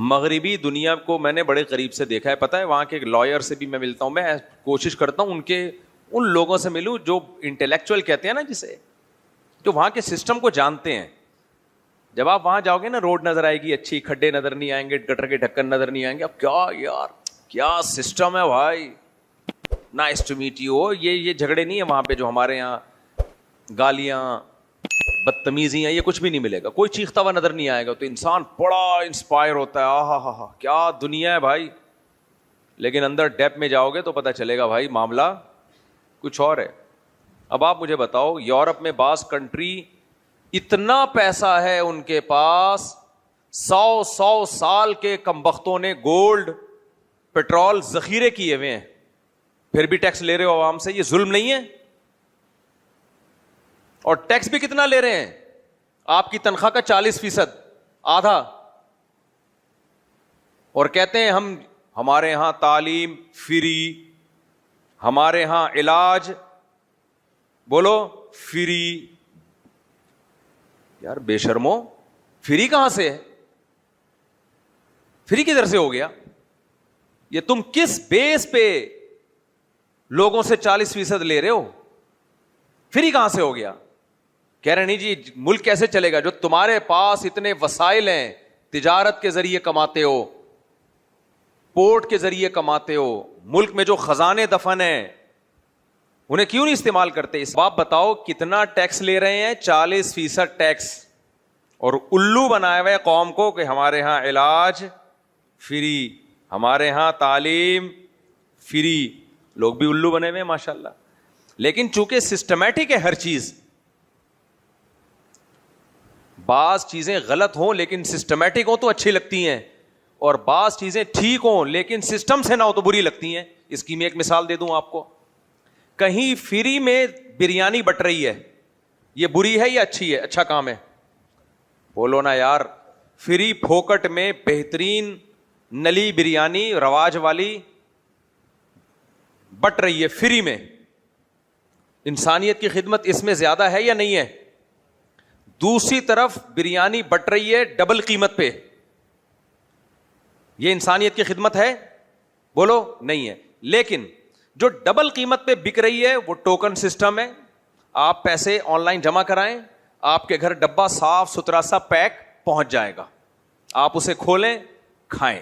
مغربی دنیا کو میں نے بڑے قریب سے دیکھا ہے. پتہ ہے وہاں کے لائر سے بھی میں ملتا ہوں, میں کوشش کرتا ہوں ان لوگوں سے ملوں جو انٹلیکچوئل کہتے ہیں نا, جسے جو وہاں کے سسٹم کو جانتے ہیں. جب آپ وہاں جاؤ گے نا, روڈ نظر آئے گی اچھی, کھڈے نظر نہیں آئیں گے, گٹر کے ڈھکن نظر نہیں آئیں گے. اب کیا یار کیا سسٹم ہے بھائی, نائس ٹو میٹ یو. یہ جھگڑے نہیں ہیں وہاں پہ جو ہمارے یہاں, گالیاں بدتمیزیاں, یہ کچھ بھی نہیں ملے گا. کوئی چیختا ہوا نظر نہیں آئے گا. تو انسان بڑا انسپائر ہوتا ہے, آہا ہا ہا کیا دنیا ہے بھائی. لیکن اندر ڈیپ میں جاؤ گے تو پتہ چلے گا بھائی معاملہ کچھ اور ہے. اب آپ مجھے بتاؤ, یورپ میں بعض کنٹری اتنا پیسہ ہے ان کے پاس, 100 سال کے کمبختوں نے گولڈ پیٹرول ذخیرے کیے ہوئے ہیں, پھر بھی ٹیکس لے رہے ہو عوام سے. یہ ظلم نہیں ہے؟ اور ٹیکس بھی کتنا لے رہے ہیں؟ آپ کی تنخواہ کا 40%, آدھا. اور کہتے ہیں ہمارے ہاں تعلیم فری, ہمارے ہاں علاج بولو فری. یار بے شرمو, فری کہاں سے ہے؟ فری کدھر سے ہو گیا؟ یہ تم کس بیس پہ لوگوں سے 40% لے رہے ہو؟ فری کہاں سے ہو گیا؟ کہہ رہے نہیں جی ملک کیسے چلے گا جو تمہارے پاس اتنے وسائل ہیں, تجارت کے ذریعے کماتے ہو, پورٹ کے ذریعے کماتے ہو, ملک میں جو خزانے دفن ہیں انہیں کیوں نہیں استعمال کرتے؟ اس بات بتاؤ کتنا ٹیکس لے رہے ہیں؟ 40% ٹیکس. اور الو بنائے ہوئے قوم کو کہ ہمارے ہاں علاج فری, ہمارے ہاں تعلیم فری. لوگ بھی الو بنے ہوئے ہیں ماشاءاللہ. لیکن چونکہ سسٹمیٹک ہے ہر چیز, بعض چیزیں غلط ہوں لیکن سسٹمیٹک ہوں تو اچھی لگتی ہیں, اور بعض چیزیں ٹھیک ہوں لیکن سسٹم سے نہ ہو تو بری لگتی ہیں. اس کی میں ایک مثال دے دوں آپ کو. کہیں فری میں بریانی بٹ رہی ہے, یہ بری ہے یا اچھی ہے؟ اچھا کام ہے, بولو نا یار. فری پھوکٹ میں بہترین نلی بریانی رواج والی بٹ رہی ہے فری میں, انسانیت کی خدمت اس میں زیادہ ہے یا نہیں ہے؟ دوسری طرف بریانی بٹ رہی ہے ڈبل قیمت پہ, یہ انسانیت کی خدمت ہے؟ بولو نہیں ہے. لیکن جو ڈبل قیمت پہ بک رہی ہے وہ ٹوکن سسٹم ہے. آپ پیسے آن لائن جمع کرائیں, آپ کے گھر ڈبہ صاف ستھرا سا پیک پہنچ جائے گا, آپ اسے کھولیں کھائیں,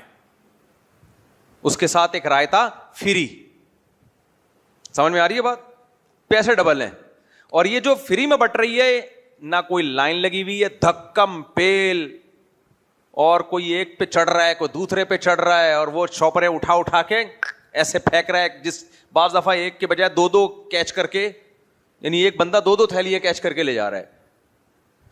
اس کے ساتھ ایک رائتا فری. سمجھ میں آ رہی ہے بات؟ پیسے ڈبل ہیں. اور یہ جو فری میں بٹ رہی ہے نہ کوئی لائن لگی ہوئی ہے, دھکم پیل, اور کوئی ایک پہ چڑھ رہا ہے کوئی دوسرے پہ چڑھ رہا ہے, اور وہ شاپریں اٹھا کے ایسے پھینک رہا ہے, جس بعض دفعہ ایک کے بجائے 2 کیچ کر کے, یعنی ایک بندہ 2 تھیلیاں کیچ کر کے لے جا رہا ہے.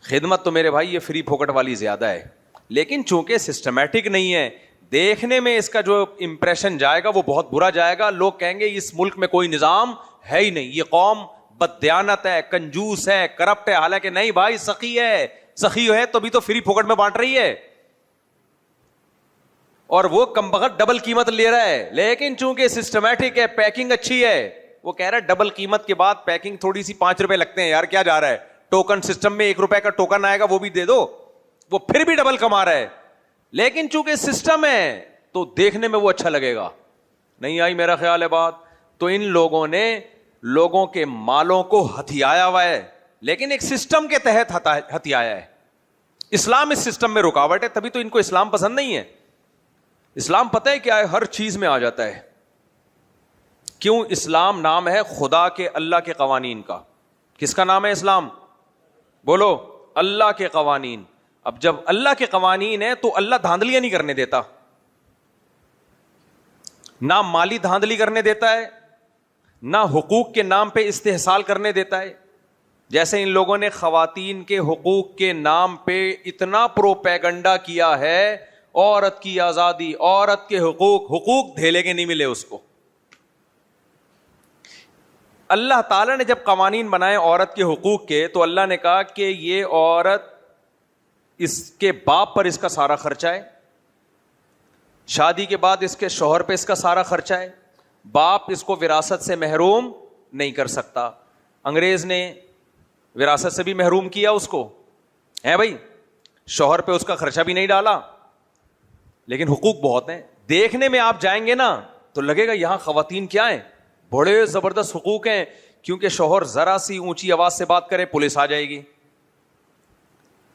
خدمت تو میرے بھائی یہ فری پھوکٹ والی زیادہ ہے, لیکن چونکہ سسٹمیٹک نہیں ہے, دیکھنے میں اس کا جو امپریشن جائے گا وہ بہت برا جائے گا. لوگ کہیں گے اس ملک میں کوئی نظام ہے ہی نہیں, یہ قوم بددیانت ہے, کنجوس ہے, کرپٹ ہے. حالانکہ نہیں بھائی, سخی ہے. سخی ہے تو بھی تو فری پھوکٹ میں بانٹ رہی ہے, اور وہ کمبخت ڈبل قیمت لے رہا ہے. لیکن چونکہ سسٹمیٹک ہے, پیکنگ اچھی ہے, وہ کہہ رہا ہے ڈبل قیمت کے بعد پیکنگ تھوڑی سی 5 روپے لگتے ہیں. یار کیا جا رہا ہے, ٹوکن سسٹم میں 1 روپے کا ٹوکن آئے گا وہ بھی دے دو, وہ پھر بھی ڈبل کما رہا ہے. لیکن چونکہ سسٹم ہے تو دیکھنے میں وہ اچھا لگے گا. نہیں آئی میرا خیال ہے بات؟ تو ان لوگوں نے لوگوں کے مالوں کو ہتھیایا ہوا ہے, لیکن ایک سسٹم کے تحت ہتھیایا ہے. اسلام اس سسٹم میں رکاوٹ ہے, تبھی تو ان کو اسلام پسند نہیں ہے. اسلام پتہ ہے کیا ہے؟ ہر چیز میں آ جاتا ہے. کیوں؟ اسلام نام ہے خدا کے, اللہ کے قوانین کا. کس کا نام ہے اسلام؟ بولو, اللہ کے قوانین. اب جب اللہ کے قوانین ہیں تو اللہ دھاندلیاں نہیں کرنے دیتا, نہ مالی دھاندلی کرنے دیتا ہے, نہ حقوق کے نام پہ استحصال کرنے دیتا ہے. جیسے ان لوگوں نے خواتین کے حقوق کے نام پہ اتنا پروپیگنڈا کیا ہے, عورت کی آزادی, عورت کے حقوق دھیلے کے نہیں ملے اس کو. اللہ تعالیٰ نے جب قوانین بنائے عورت کے حقوق کے, تو اللہ نے کہا کہ یہ عورت, اس کے باپ پر اس کا سارا خرچہ ہے, شادی کے بعد اس کے شوہر پہ اس کا سارا خرچہ ہے, باپ اس کو وراثت سے محروم نہیں کر سکتا. انگریز نے وراثت سے بھی محروم کیا اس کو, ہے بھائی, شوہر پہ اس کا خرچہ بھی نہیں ڈالا, لیکن حقوق بہت ہیں. دیکھنے میں آپ جائیں گے نا تو لگے گا یہاں خواتین کیا ہیں, بڑے زبردست حقوق ہیں, کیونکہ شوہر ذرا سی اونچی آواز سے بات کرے پولیس آ جائے گی.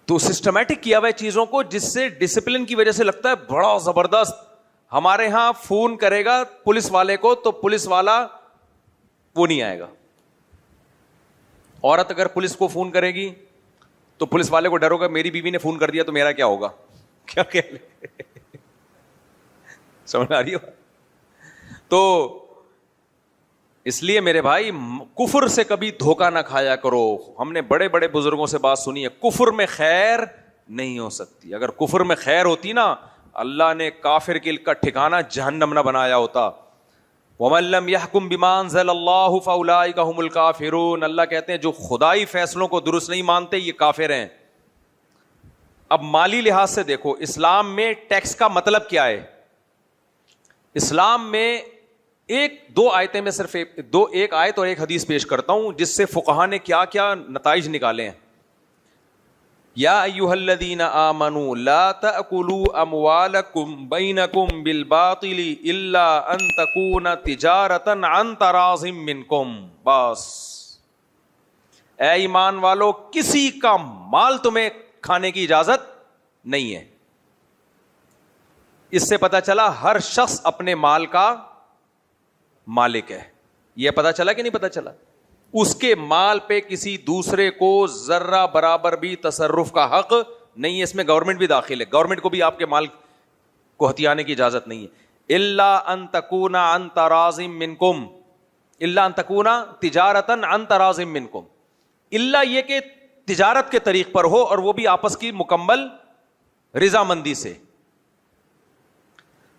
تو سسٹمیٹک کیا ہوا ہے چیزوں کو, جس سے ڈسپلن کی وجہ سے لگتا ہے بڑا زبردست. ہمارے ہاں فون کرے گا پولیس والے کو تو پولیس والا وہ نہیں آئے گا. عورت اگر پولیس کو فون کرے گی تو پولیس والے کو ڈر ہوگا میری بیوی نے فون کر دیا تو میرا کیا ہوگا, کیا کہہ لے. سمجھ آ رہی ہو؟ تو اس لیے میرے بھائی کفر سے کبھی دھوکہ نہ کھایا کرو. ہم نے بڑے بڑے بزرگوں سے بات سنی ہے, کفر میں خیر نہیں ہو سکتی. اگر کفر میں خیر ہوتی نا, اللہ نے کافر کے کا ٹھکانہ جہنم نہ بنایا ہوتا. وَمَن لَّمْ يَحْكُم بِمَا أَنزَلَ اللَّهُ فَأُولَٰئِكَ هُمُ الْكَافِرُونَ. اللہ کہتے ہیں جو خدائی فیصلوں کو درست نہیں مانتے یہ کافر ہیں. اب مالی لحاظ سے دیکھو, اسلام میں ٹیکس کا مطلب کیا ہے؟ اسلام میں ایک دو آیتیں میں صرف ایک آیت اور ایک حدیث پیش کرتا ہوں جس سے فقہا نے کیا کیا نتائج نکالے ہیں. یا ایھا الذین آمنوا لا تأکلوا اموالکم بینکم بالباطل الا ان تکون تجارۃ عن تراض منکم. بس اے ایمان والو, کسی کا مال تمہیں کھانے کی اجازت نہیں ہے. اس سے پتا چلا ہر شخص اپنے مال کا مالک ہے. یہ پتا چلا کہ نہیں پتا چلا؟ اس کے مال پہ کسی دوسرے کو ذرہ برابر بھی تصرف کا حق نہیں ہے. اس میں گورنمنٹ بھی داخل ہے, گورنمنٹ کو بھی آپ کے مال کو ہتھیانے کی اجازت نہیں ہے. الا ان تکون عن تراض منکم, الا ان تکون تجارۃ عن تراض منکم, الا یہ کہ تجارت کے طریق پر ہو اور وہ بھی آپس کی مکمل رضامندی سے.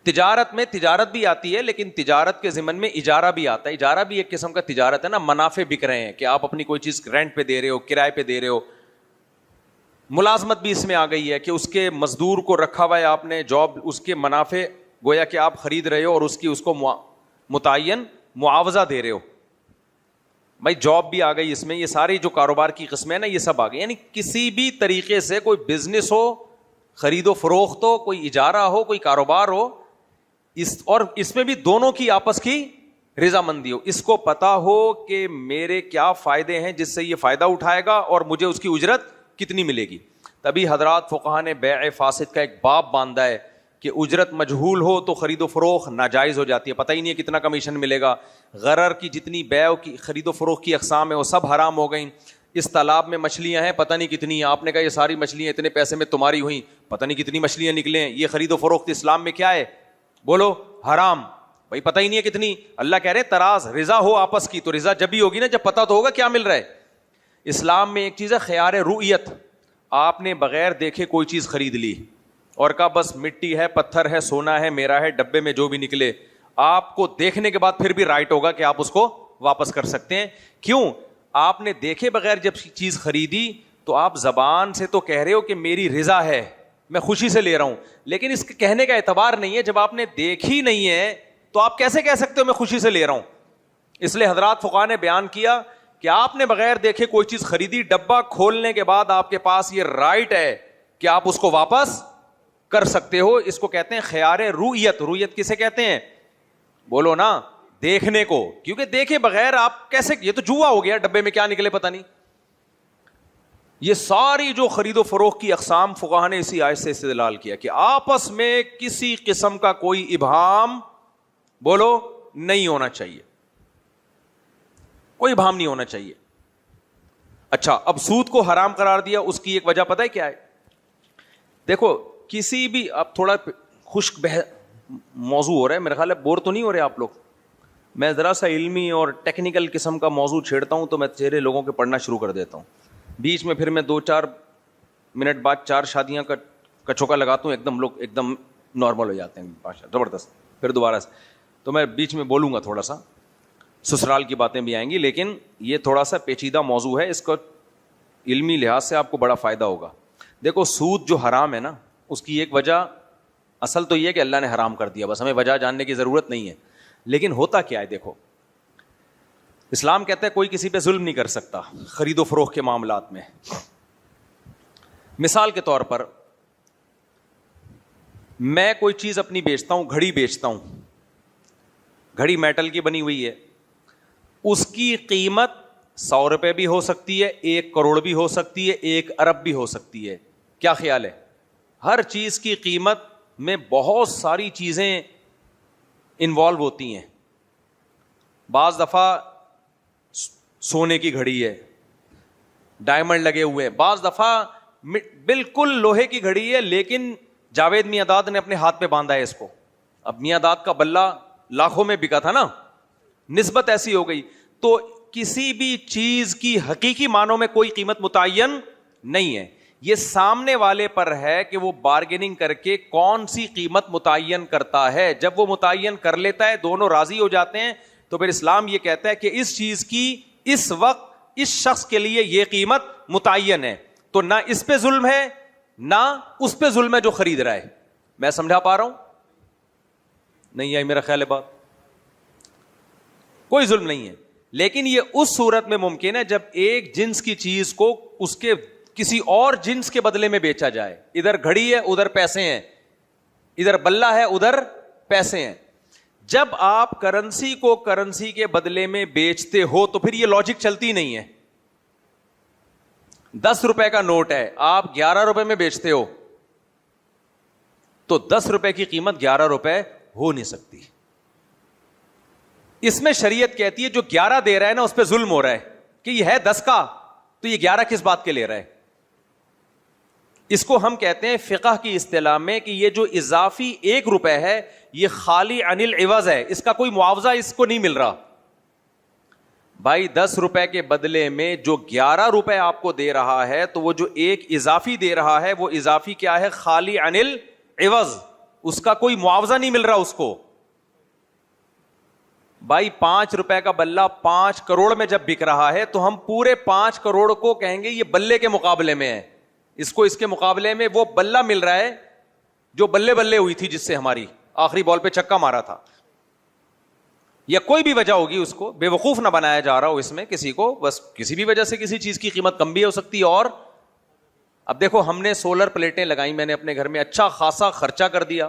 تجارت میں تجارت بھی آتی ہے لیکن تجارت کے ضمن میں اجارہ بھی آتا ہے. اجارہ بھی ایک قسم کا تجارت ہے نا, منافع بک رہے ہیں کہ آپ اپنی کوئی چیز رینٹ پہ دے رہے ہو, کرائے پہ دے رہے ہو. ملازمت بھی اس میں آ گئی ہے کہ اس کے مزدور کو رکھا ہوا ہے آپ نے, جاب, اس کے منافع گویا کہ آپ خرید رہے ہو اور اس کو متعین معاوضہ دے رہے ہو. بھائی جاب بھی آ گئی اس میں, یہ ساری جو کاروبار کی قسمیں ہیں نا یہ سب آ گئی. یعنی کسی بھی طریقے سے کوئی بزنس ہو, خرید و فروخت ہو, کوئی اجارہ ہو, کوئی کاروبار ہو, اور اس میں بھی دونوں کی آپس کی رضامندی ہو. اس کو پتا ہو کہ میرے کیا فائدے ہیں جس سے یہ فائدہ اٹھائے گا اور مجھے اس کی اجرت کتنی ملے گی. تبھی حضرات فقہا نے بیع فاسد کا ایک باب باندھا ہے کہ اجرت مجہول ہو تو خرید و فروخت ناجائز ہو جاتی ہے, پتہ ہی نہیں ہے کتنا کمیشن ملے گا. غرر کی جتنی بیع کی خرید و فروخت کی اقسام ہیں وہ سب حرام ہو گئیں. اس تالاب میں مچھلیاں ہیں, پتہ نہیں کتنی ہیں, آپ نے کہا یہ ساری مچھلیاں اتنے پیسے میں تمہاری ہوئیں, پتہ نہیں کتنی مچھلیاں نکلے ہیں. یہ خرید و فروخت اسلام میں کیا ہے؟ بولو حرام. بھائی پتہ ہی نہیں ہے کتنی. اللہ کہہ رہے تراز, رضا ہو آپس کی, تو رضا جب ہی ہوگی نا جب پتہ تو ہوگا کیا مل رہا ہے. اسلام میں ایک چیز ہے خیار رؤیت. آپ نے بغیر دیکھے کوئی چیز خرید لی اور کہا بس مٹی ہے, پتھر ہے, سونا ہے, میرا ہے, ڈبے میں جو بھی نکلے, آپ کو دیکھنے کے بعد پھر بھی رائٹ ہوگا کہ آپ اس کو واپس کر سکتے ہیں. کیوں؟ آپ نے دیکھے بغیر جب چیز خریدی تو آپ زبان سے تو کہہ رہے ہو کہ میری رضا ہے, میں خوشی سے لے رہا ہوں, لیکن اس کے کہنے کا اعتبار نہیں ہے. جب آپ نے دیکھی نہیں ہے تو آپ کیسے کہہ سکتے ہو میں خوشی سے لے رہا ہوں؟ اس لیے حضرات فقہا نے بیان کیا کہ آپ نے بغیر دیکھے کوئی چیز خریدی, ڈبہ کھولنے کے بعد آپ کے پاس یہ رائٹ ہے کہ آپ اس کو واپس کر سکتے ہو. اس کو کہتے ہیں خیار رؤیت. رؤیت کسے کہتے ہیں؟ بولو نا, دیکھنے کو. کیونکہ دیکھے بغیر آپ کیسے, یہ تو جوا ہو گیا, ڈبے میں کیا نکلے پتہ نہیں. یہ ساری جو خرید و فروخت کی اقسام فقہا نے اسی آیت سے استدلال کیا کہ آپس میں کسی قسم کا کوئی ابہام بولو نہیں ہونا چاہیے, کوئی ابہام نہیں ہونا چاہیے. اچھا, اب سود کو حرام قرار دیا, اس کی ایک وجہ پتہ ہے کیا ہے؟ دیکھو کسی بھی, اب تھوڑا خشک موضوع ہو رہا ہے, میرا خیال ہے بور تو نہیں ہو رہے آپ لوگ. میں ذرا سا علمی اور ٹیکنیکل قسم کا موضوع چھیڑتا ہوں تو میں چہرے لوگوں کے پڑھنا شروع کر دیتا ہوں. بیچ میں پھر میں 2-4 منٹ بعد 4 شادیاں کا چوکا لگاتا ہوں, ایک دم نارمل ہو جاتے ہیں, زبردست. پھر دوبارہ سے تو میں بیچ میں بولوں گا, تھوڑا سا سسرال کی باتیں بھی آئیں گی, لیکن یہ تھوڑا سا پیچیدہ موضوع ہے, اس کو علمی لحاظ سے آپ کو بڑا فائدہ ہوگا. دیکھو سود جو حرام ہے نا, اس کی ایک وجہ اصل تو یہ ہے کہ اللہ نے حرام کر دیا, بس ہمیں وجہ جاننے کی ضرورت نہیں ہے. لیکن ہوتا کیا ہے دیکھو, اسلام کہتا ہے کوئی کسی پہ ظلم نہیں کر سکتا خرید و فروخت کے معاملات میں. مثال کے طور پر میں کوئی چیز اپنی بیچتا ہوں, گھڑی بیچتا ہوں, گھڑی میٹل کی بنی ہوئی ہے, اس کی قیمت 100 روپے بھی ہو سکتی ہے, 1 کروڑ بھی ہو سکتی ہے, 1 ارب بھی ہو سکتی ہے. کیا خیال ہے؟ ہر چیز کی قیمت میں بہت ساری چیزیں انوالو ہوتی ہیں. بعض دفعہ سونے کی گھڑی ہے, ڈائمنڈ لگے ہوئے ہیں, بعض دفعہ بالکل لوہے کی گھڑی ہے, لیکن جاوید میاں داد نے اپنے ہاتھ پہ باندھا ہے اس کو. اب میاں داد کا بلہ لاکھوں میں بکا تھا نا, نسبت ایسی ہو گئی. تو کسی بھی چیز کی حقیقی معنوں میں کوئی قیمت متعین نہیں ہے, یہ سامنے والے پر ہے کہ وہ بارگیننگ کر کے کون سی قیمت متعین کرتا ہے. جب وہ متعین کر لیتا ہے, دونوں راضی ہو جاتے ہیں, تو پھر اسلام یہ کہتا ہے کہ اس چیز کی اس وقت اس شخص کے لیے یہ قیمت متعین ہے, تو نہ اس پہ ظلم ہے نہ اس پہ ظلم ہے جو خرید رہا ہے. میں سمجھا پا رہا ہوں؟ نہیں آئی میرا خیال ہے بات؟ کوئی ظلم نہیں ہے, لیکن یہ اس صورت میں ممکن ہے جب ایک جنس کی چیز کو اس کے کسی اور جنس کے بدلے میں بیچا جائے. ادھر گھڑی ہے, ادھر پیسے ہیں, ادھر بلہ ہے, ادھر پیسے ہیں. جب آپ کرنسی کو کرنسی کے بدلے میں بیچتے ہو تو پھر یہ لاجک چلتی نہیں ہے. 10 روپے کا نوٹ ہے, آپ 11 روپے میں بیچتے ہو, تو 10 روپے کی قیمت 11 روپے ہو نہیں سکتی. اس میں شریعت کہتی ہے جو 11 دے رہا ہے نا, اس پہ ظلم ہو رہا ہے کہ یہ ہے 10 کا, تو یہ 11 کس بات کے لے رہا ہے. اس کو ہم کہتے ہیں فقہ کی اصطلاح میں کہ یہ جو اضافی 1 روپے ہے یہ خالی عن العوض ہے, اس کا کوئی معاوضہ اس کو نہیں مل رہا. بھائی 10 روپے کے بدلے میں جو 11 روپے آپ کو دے رہا ہے, تو وہ جو ایک اضافی دے رہا ہے, وہ اضافی کیا ہے؟ خالی عن العوض, اس کا کوئی معاوضہ نہیں مل رہا اس کو. بھائی 5 روپے کا بلہ 5 کروڑ میں جب بک رہا ہے, تو ہم پورے 5 کروڑ کو کہیں گے یہ بلے کے مقابلے میں ہے, اس کو اس کے مقابلے میں وہ بلہ مل رہا ہے جو بلے بلے ہوئی تھی, جس سے ہماری آخری بال پہ چھکا مارا تھا. یا کوئی بھی وجہ ہوگی, اس کو بے وقوف نہ بنایا جا رہا ہو اس میں کسی کو, بس کسی بھی وجہ سے کسی چیز کی قیمت کم بھی ہو سکتی ہے. اور اب دیکھو ہم نے سولر پلیٹیں لگائی, میں نے اپنے گھر میں اچھا خاصا خرچہ کر دیا,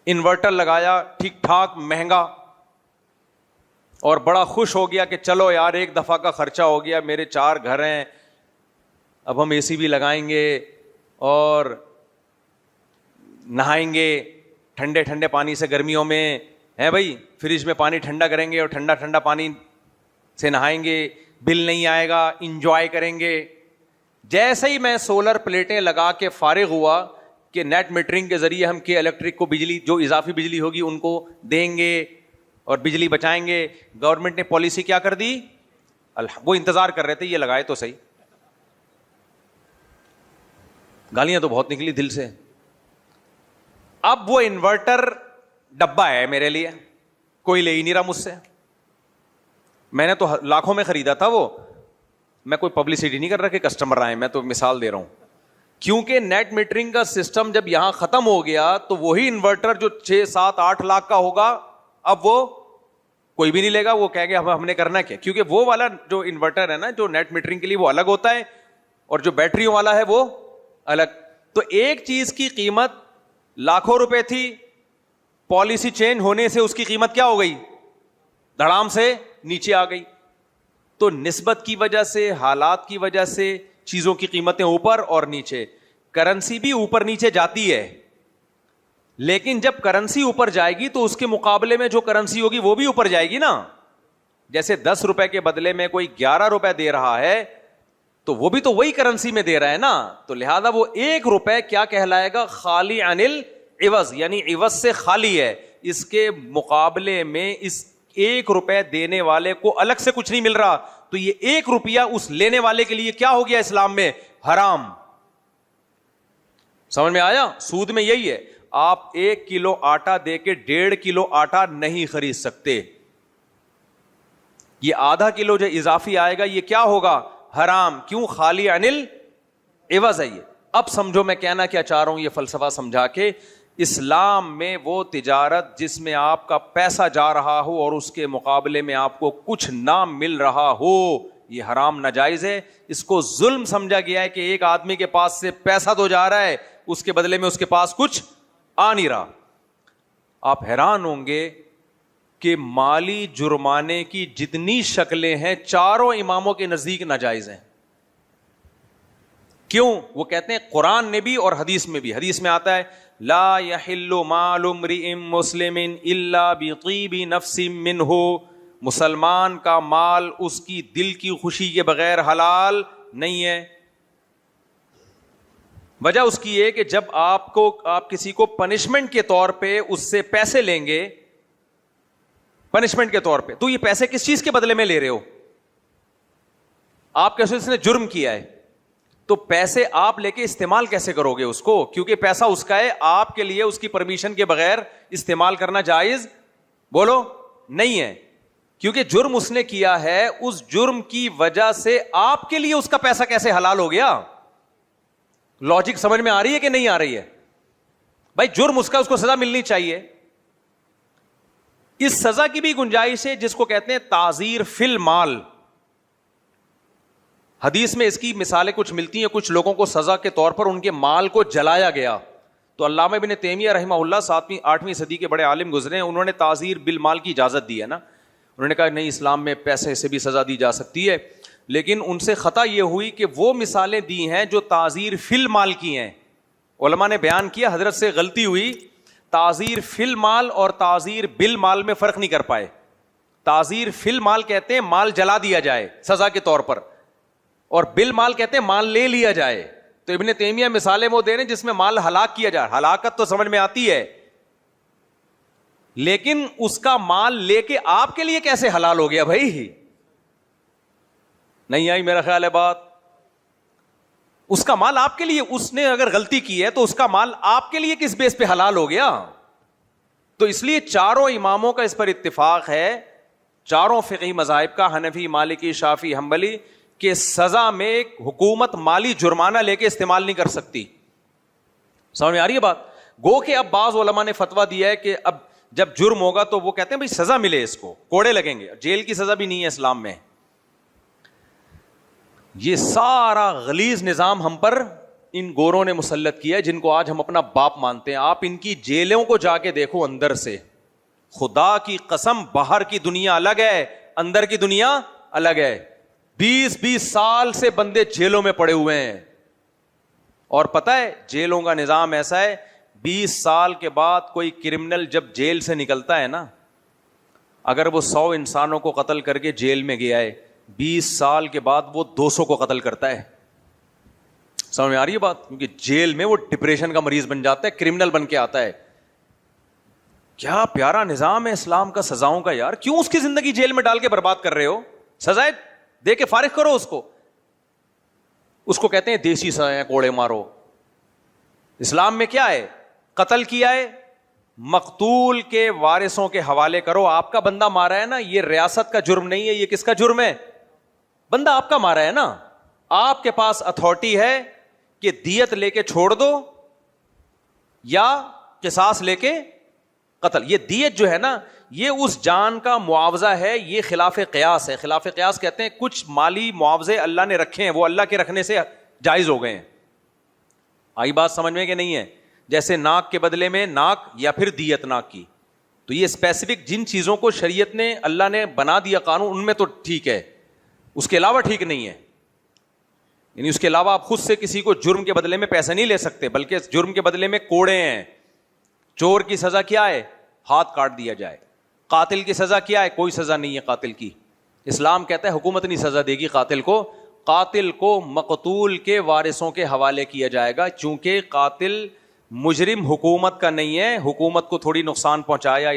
انورٹر لگایا ٹھیک ٹھاک مہنگا, اور بڑا خوش ہو گیا کہ چلو یار ایک دفعہ کا خرچہ ہو گیا, میرے 4 گھر ہیں, اب ہم اے سی بھی لگائیں گے اور نہائیں گے ٹھنڈے ٹھنڈے پانی سے گرمیوں میں, ہے بھائی, فریج میں پانی ٹھنڈا کریں گے اور ٹھنڈا ٹھنڈا پانی سے نہائیں گے, بل نہیں آئے گا, انجوائے کریں گے. جیسے ہی میں سولر پلیٹیں لگا کے فارغ ہوا کہ نیٹ میٹرنگ کے ذریعے ہم کے الیکٹرک کو بجلی, جو اضافی بجلی ہوگی ان کو دیں گے اور بجلی بچائیں گے, گورنمنٹ نے پالیسی کیا کر دی, وہ انتظار کر رہے تھے یہ لگائے تو صحیح. گالیاں تو بہت نکلی دل سے. اب وہ انورٹر ڈبہ ہے میرے لیے, کوئی لے ہی نہیں رہا مجھ سے. میں نے تو لاکھوں میں خریدا تھا وہ, میں کوئی پبلسٹی نہیں کر رہا کہ کسٹمر آئے, میں تو مثال دے رہا ہوں. کیونکہ نیٹ میٹرنگ کا سسٹم جب یہاں ختم ہو گیا تو وہی انورٹر جو 6, 7, 8 لاکھ کا ہوگا, اب وہ کوئی بھی نہیں لے گا. وہ کہے گا ہم نے کرنا کیا, کیونکہ وہ والا جو انورٹر ہے نا جو نیٹ میٹرنگ کے لیے, وہ الگ ہوتا ہے, اور جو بیٹریوں والا ہے وہ الگ. تو ایک چیز کی قیمت لاکھوں روپے تھی, پالیسی چینج ہونے سے اس کی قیمت کیا ہو گئی, دھڑام سے نیچے آ گئی. تو نسبت کی وجہ سے, حالات کی وجہ سے چیزوں کی قیمتیں اوپر اور نیچے. کرنسی بھی اوپر نیچے جاتی ہے, لیکن جب کرنسی اوپر جائے گی تو اس کے مقابلے میں جو کرنسی ہوگی وہ بھی اوپر جائے گی نا. جیسے 10 روپے کے بدلے میں کوئی 11 روپے دے رہا ہے, تو وہ بھی تو وہی کرنسی میں دے رہا ہے نا. تو لہذا وہ 1 روپے کیا کہلائے گا, خالی عن العوض, یعنی عوض سے خالی ہے. اس کے مقابلے میں اس 1 روپے دینے والے کو الگ سے کچھ نہیں مل رہا, تو یہ 1 روپیہ اس لینے والے کے لیے کیا ہو گیا اسلام میں, حرام. سمجھ میں آیا؟ سود میں یہی ہے, آپ 1 کلو آٹا دے کے 1.5 کلو آٹا نہیں خرید سکتے. یہ آدھا کلو جو اضافی آئے گا یہ کیا ہوگا, حرام. کیوں؟ خالی عن العوض ہے یہ. اب سمجھو میں کہنا کیا چاہ رہا ہوں یہ فلسفہ سمجھا کے. اسلام میں وہ تجارت جس میں آپ کا پیسہ جا رہا ہو اور اس کے مقابلے میں آپ کو کچھ نہ مل رہا ہو, یہ حرام ناجائز ہے. اس کو ظلم سمجھا گیا ہے کہ ایک آدمی کے پاس سے پیسہ تو جا رہا ہے, اس کے بدلے میں اس کے پاس کچھ آ نہیں رہا. آپ حیران ہوں گے کہ مالی جرمانے کی جتنی شکلیں ہیں چاروں اماموں کے نزدیک ناجائز ہیں. کیوں؟ وہ کہتے ہیں قرآن نے بھی اور حدیث میں بھی. حدیث میں آتا ہے لا یحل مال امرئ مسلم الا بطیب نفس منہ، مسلمان کا مال اس کی دل کی خوشی کے بغیر حلال نہیں ہے. وجہ اس کی ہے کہ جب آپ کسی کو پنشمنٹ کے طور پہ اس سے پیسے لیں گے، پنشمنٹ کے طور پہ، تو یہ پیسے کس چیز کے بدلے میں لے رہے ہو؟ آپ کیسے، اس نے جرم کیا ہے تو پیسے آپ لے کے استعمال کیسے کرو گے اس کو؟ کیونکہ پیسہ اس کا ہے، آپ کے لیے اس کی پرمیشن کے بغیر استعمال کرنا جائز بولو نہیں ہے. کیونکہ جرم اس نے کیا ہے، اس جرم کی وجہ سے آپ کے لیے اس کا پیسہ کیسے حلال ہو گیا؟ لاجک سمجھ میں آ رہی ہے کہ نہیں آ رہی ہے؟ بھائی جرم اس کا، اس کو سزا ملنی چاہیے. اس سزا کی بھی گنجائش ہے جس کو کہتے ہیں تعزیر فی المال. حدیث میں اس کی مثالیں کچھ ملتی ہیں. کچھ لوگوں کو سزا کے طور پر ان کے مال کو جلایا گیا، تو علامہ ابن تیمیہ رحمہ اللہ 7ویں 8ویں صدی کے بڑے عالم گزرے ہیں، انہوں نے تعزیر بالمال کی اجازت دی ہے نا. انہوں نے کہا نہیں، اسلام میں پیسے سے بھی سزا دی جا سکتی ہے. لیکن ان سے خطا یہ ہوئی کہ وہ مثالیں دی ہیں جو تعزیر فی المال کی ہیں. علماء نے بیان کیا حضرت سے غلطی ہوئی، تعزیر فی المال اور تعزیر بالمال میں فرق نہیں کر پائے. تعزیر فی المال کہتے ہیں مال جلا دیا جائے سزا کے طور پر، اور بالمال کہتے ہیں مال لے لیا جائے. تو ابن تیمیہ مثالیں وہ دے رہے ہیں جس میں مال ہلاک کیا جائے. ہلاکت تو سمجھ میں آتی ہے، لیکن اس کا مال لے کے آپ کے لیے کیسے حلال ہو گیا بھائی؟ نہیں آئی میرا خیال ہے بات. اس کا مال آپ کے لیے، اس نے اگر غلطی کی ہے تو اس کا مال آپ کے لیے کس بیس پہ حلال ہو گیا؟ تو اس لیے چاروں اماموں کا اس پر اتفاق ہے، چاروں فقہی مذاہب کا، حنفی، مالکی، شافعی، حنبلی، کہ سزا میں حکومت مالی جرمانہ لے کے استعمال نہیں کر سکتی. سمجھ میں آ رہی ہے بات؟ گو کہ اب بعض علماء نے فتویٰ دیا ہے کہ اب جب جرم ہوگا تو وہ کہتے ہیں بھائی سزا ملے، اس کو کوڑے لگیں گے، جیل کی سزا بھی نہیں ہے اسلام میں. یہ سارا غلیظ نظام ہم پر ان گوروں نے مسلط کیا ہے جن کو آج ہم اپنا باپ مانتے ہیں. آپ ان کی جیلوں کو جا کے دیکھو اندر سے، خدا کی قسم باہر کی دنیا الگ ہے، اندر کی دنیا الگ ہے. 20 سال سے بندے جیلوں میں پڑے ہوئے ہیں، اور پتہ ہے جیلوں کا نظام ایسا ہے 20 سال کے بعد کوئی کرمنل جب جیل سے نکلتا ہے نا، اگر وہ 100 انسانوں کو قتل کر کے جیل میں گیا ہے، 20 سال کے بعد وہ 200 کو قتل کرتا ہے. سمجھ میں آ رہی ہے بات؟ کیونکہ جیل میں وہ ڈپریشن کا مریض بن جاتا ہے، کرمنل بن کے آتا ہے. کیا پیارا نظام ہے اسلام کا سزاؤں کا یار. کیوں اس کی زندگی جیل میں ڈال کے برباد کر رہے ہو؟ سزائے دے کے فارغ کرو اس کو. اس کو کہتے ہیں دیسی سزائیں، کوڑے مارو. اسلام میں کیا ہے؟ قتل کیا ہے، مقتول کے وارثوں کے حوالے کرو. آپ کا بندہ مارا ہے نا، یہ ریاست کا جرم نہیں ہے، یہ کس کا جرم ہے؟ بندہ آپ کا مارا ہے نا. آپ کے پاس اتھارٹی ہے کہ دیت لے کے چھوڑ دو یا قصاص لے کے قتل. یہ دیت جو ہے نا، یہ اس جان کا معاوضہ ہے، یہ خلاف قیاس ہے. خلاف قیاس کہتے ہیں کچھ مالی معاوضے اللہ نے رکھے ہیں، وہ اللہ کے رکھنے سے جائز ہو گئے ہیں. آئی بات سمجھ میں کہ نہیں ہے؟ جیسے ناک کے بدلے میں ناک یا پھر دیت ناک کی. تو یہ اسپیسیفک جن چیزوں کو شریعت نے، اللہ نے بنا دیا قانون، ان میں تو ٹھیک ہے، اس کے علاوہ ٹھیک نہیں ہے. یعنی اس کے علاوہ آپ خود سے کسی کو جرم کے بدلے میں پیسے نہیں لے سکتے، بلکہ جرم کے بدلے میں کوڑے ہیں. چور کی سزا کیا ہے؟ ہاتھ کاٹ دیا جائے. قاتل کی سزا کیا ہے؟ کوئی سزا نہیں ہے قاتل کی. اسلام کہتا ہے حکومت نہیں سزا دے گی قاتل کو. قاتل کو مقتول کے وارثوں کے حوالے کیا جائے گا، چونکہ قاتل مجرم حکومت کا نہیں ہے. حکومت کو تھوڑی نقصان پہنچایا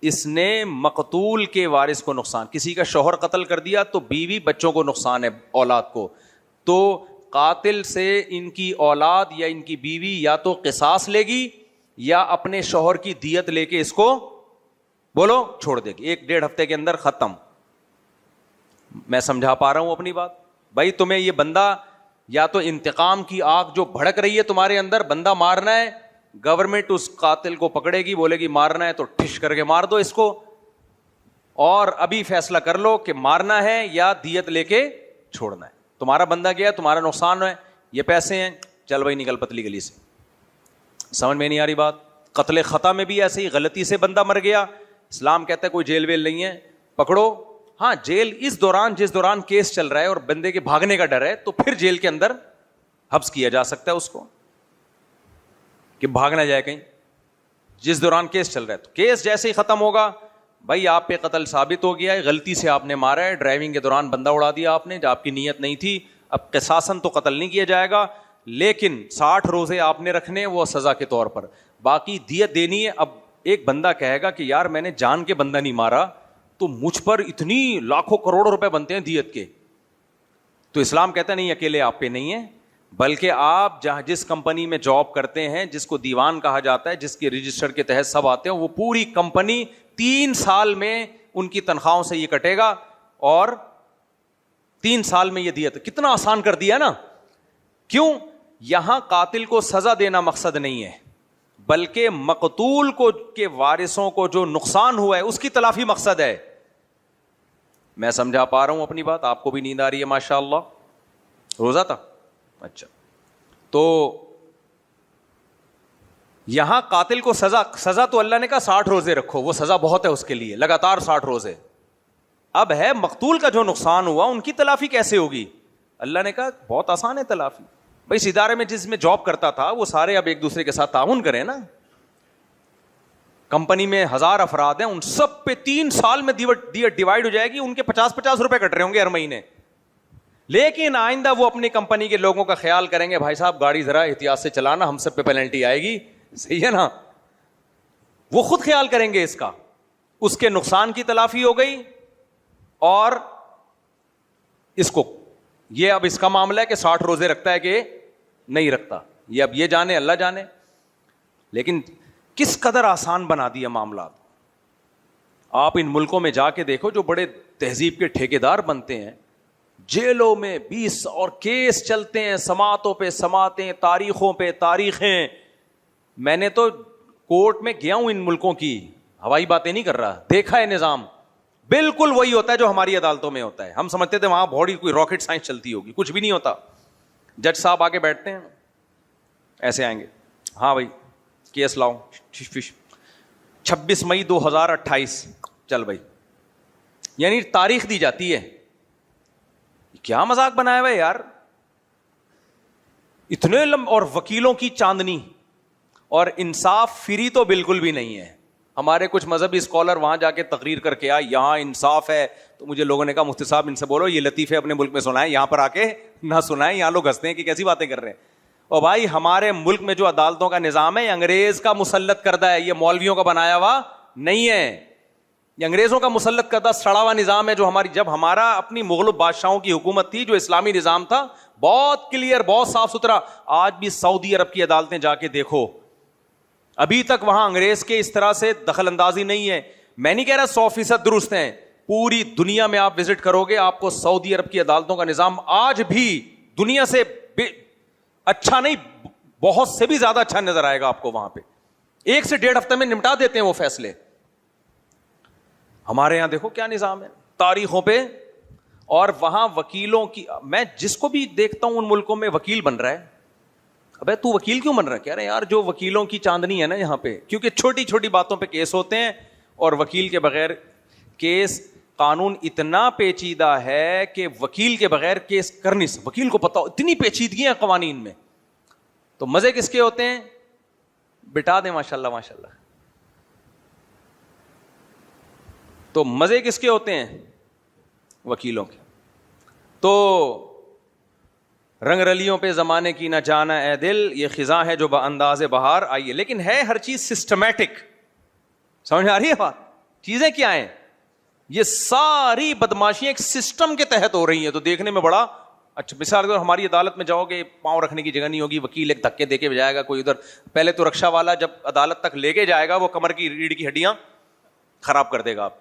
اس نے مقتول کے وارث کو نقصان. کسی کا شوہر قتل کر دیا تو بیوی بچوں کو نقصان ہے، اولاد کو. تو قاتل سے ان کی اولاد یا ان کی بیوی یا تو قصاص لے گی یا اپنے شوہر کی دیت لے کے اس کو بولو چھوڑ دے گی. 1-1.5 ہفتے کے اندر ختم. میں سمجھا پا رہا ہوں اپنی بات؟ بھائی تمہیں یہ بندہ یا تو انتقام کی آگ جو بھڑک رہی ہے تمہارے اندر، بندہ مارنا ہے، گورنمنٹ اس قاتل کو پکڑے گی، بولے گی مارنا ہے تو ٹھش کر کے مار دو اس کو، اور ابھی فیصلہ کر لو کہ مارنا ہے یا دیت لے کے چھوڑنا ہے. تمہارا بندہ گیا، تمہارا نقصان ہے، یہ پیسے ہیں، چل بھائی نکل پتلی گلی سے. سمجھ میں نہیں آ رہی بات؟ قتل خطا میں بھی ایسے ہی غلطی سے بندہ مر گیا, اسلام کہتا ہے کوئی جیل ویل نہیں ہے, پکڑو. ہاں جیل اس دوران جس دوران کیس چل رہا ہے اور بندے کے بھاگنے کا ڈر ہے تو پھر جیل کے اندر حبس کیا جا سکتا ہے اس کو کہ بھاگ نہ جائے کہیں. جس دوران کیس چل رہا ہے تو کیس جیسے ہی ختم ہوگا, بھائی آپ پہ قتل ثابت ہو گیا ہے, غلطی سے آپ نے مارا ہے, ڈرائیونگ کے دوران بندہ اڑا دیا آپ نے, جو آپ کی نیت نہیں تھی, اب قصاصاً تو قتل نہیں کیا جائے گا, لیکن 60 روزے آپ نے رکھنے وہ سزا کے طور پر, باقی دیت دینی ہے. اب ایک بندہ کہے گا کہ یار میں نے جان کے بندہ نہیں مارا تو مجھ پر اتنی لاکھوں کروڑوں روپے بنتے ہیں دیت کے, تو اسلام کہتا نہیں اکیلے آپ پہ نہیں ہے, بلکہ آپ جہاں جس کمپنی میں جاب کرتے ہیں, جس کو دیوان کہا جاتا ہے, جس کے رجسٹر کے تحت سب آتے ہیں, وہ پوری کمپنی 3 سال میں ان کی تنخواہوں سے یہ کٹے گا, اور 3 سال میں یہ دیت. کتنا آسان کر دیا نا. کیوں؟ یہاں قاتل کو سزا دینا مقصد نہیں ہے, بلکہ مقتول کو کے وارثوں کو جو نقصان ہوا ہے اس کی تلافی مقصد ہے. میں سمجھا پا رہا ہوں اپنی بات؟ آپ کو بھی نیند آ رہی ہے ماشاء اللہ؟ روزہ تھا اچھا. تو یہاں قاتل کو سزا تو اللہ نے کہا 60 روزے رکھو, وہ سزا بہت ہے اس کے لیے, لگاتار 60 روزے. اب ہے مقتول کا جو نقصان ہوا ان کی تلافی کیسے ہوگی؟ اللہ نے کہا بہت آسان ہے تلافی. بھائی اس ادارے میں جس میں جاب کرتا تھا وہ سارے اب ایک دوسرے کے ساتھ تعاون کریں نا. کمپنی میں 1000 افراد ہیں, ان سب پہ 3 سال میں دیت ڈیوائڈ ہو جائے گی, ان کے 50-50 روپے کٹ رہے ہوں گے ہر مہینے. لیکن آئندہ وہ اپنی کمپنی کے لوگوں کا خیال کریں گے, بھائی صاحب گاڑی ذرا احتیاط سے چلانا, ہم سب پہ پینلٹی آئے گی, صحیح ہے نا. وہ خود خیال کریں گے اس کا, اس کے نقصان کی تلافی ہو گئی. اور اس کو یہ اب اس کا معاملہ ہے کہ 60 روزے رکھتا ہے کہ نہیں رکھتا, یہ اب یہ جانے, اللہ جانے. لیکن کس قدر آسان بنا دیا معاملات. آپ ان ملکوں میں جا کے دیکھو جو بڑے تہذیب کے ٹھیکیدار بنتے ہیں, جیلوں میں 20 اور کیس چلتے ہیں, سماعتوں پہ سماعتیں, تاریخوں پہ تاریخیں. میں نے تو کورٹ میں گیا ہوں ان ملکوں کی, ہوائی باتیں نہیں کر رہا, دیکھا ہے نظام بالکل وہی ہوتا ہے جو ہماری عدالتوں میں ہوتا ہے. ہم سمجھتے تھے وہاں بہت کوئی راکٹ سائنس چلتی ہوگی, کچھ بھی نہیں ہوتا. جج صاحب آگے بیٹھتے ہیں, ایسے آئیں گے, ہاں بھائی کیس لاؤ, 26 مئی 2028, چل بھائی, یعنی تاریخ دی جاتی ہے. کیا مذاق بنایا ہوا ہے یار, اتنے اور وکیلوں کی چاندنی, اور انصاف فری تو بالکل بھی نہیں ہے. ہمارے کچھ مذہبی اسکالر وہاں جا کے تقریر کر کے آئے, یہاں انصاف ہے, تو مجھے لوگوں نے کہا مفتی صاحب ان سے بولو یہ لطیفے اپنے ملک میں سنائیں, یہاں پر آ کے نہ سنائیں, یہاں لوگ ہنستے ہیں کہ کیسی باتیں کر رہے ہیں. اور بھائی ہمارے ملک میں جو عدالتوں کا نظام ہے یہ انگریز کا مسلط کردہ ہے, یہ مولویوں کا بنایا ہوا نہیں ہے, یہ انگریزوں کا مسلط کردہ سڑا ہوا نظام ہے. جو ہماری جب ہمارا اپنی مغل بادشاہوں کی حکومت تھی, جو اسلامی نظام تھا, بہت کلیئر, بہت صاف ستھرا. آج بھی سعودی عرب کی عدالتیں جا کے دیکھو, ابھی تک وہاں انگریز کے اس طرح سے دخل اندازی نہیں ہے. میں نہیں کہہ رہا 100% درست ہیں, پوری دنیا میں آپ وزٹ کرو گے آپ کو سعودی عرب کی عدالتوں کا نظام آج بھی دنیا سے اچھا نہیں, بہت سے بھی زیادہ اچھا نظر آئے گا آپ کو. وہاں پہ 1 سے 1.5 ہفتے میں نمٹا دیتے ہیں وہ فیصلے. ہمارے یہاں دیکھو کیا نظام ہے تاریخوں پہ. اور وہاں وکیلوں کی, میں جس کو بھی دیکھتا ہوں ان ملکوں میں وکیل بن رہا ہے, ابے تو وکیل کیوں بن رہا ہے؟ کہہ رہے ہیں یار جو وکیلوں کی چاندنی ہے نا یہاں پہ, کیونکہ چھوٹی چھوٹی باتوں پہ کیس ہوتے ہیں, اور وکیل کے بغیر کیس, قانون اتنا پیچیدہ ہے کہ وکیل کے بغیر کیس کر نہیں سکتے. وکیل کو پتا ہو اتنی پیچیدگیاں قوانین میں, تو مزے کس کے ہوتے ہیں؟ بٹا دیں ماشاء اللہ ماشاء اللہ. تو مزے کس کے ہوتے ہیں؟ وکیلوں کے. تو رنگ رلیوں پہ زمانے کی نہ جانا اے دل, یہ خزاں ہے جو بانداز بہار آئیے. لیکن ہے ہر چیز سسٹمیٹک, سمجھ آ رہی ہے بات؟ چیزیں کیا ہیں؟ یہ ساری بدماشیاں ایک سسٹم کے تحت ہو رہی ہیں, تو دیکھنے میں بڑا اچھا. مثال کے طور ہماری عدالت میں جاؤ گے, پاؤں رکھنے کی جگہ نہیں ہوگی, وکیل ایک دھکے دے کے جائے گا کوئی ادھر. پہلے تو رکشہ والا جب عدالت تک لے کے جائے گا وہ کمر کی ریڑھ کی ہڈیاں خراب کر دے گا آپ.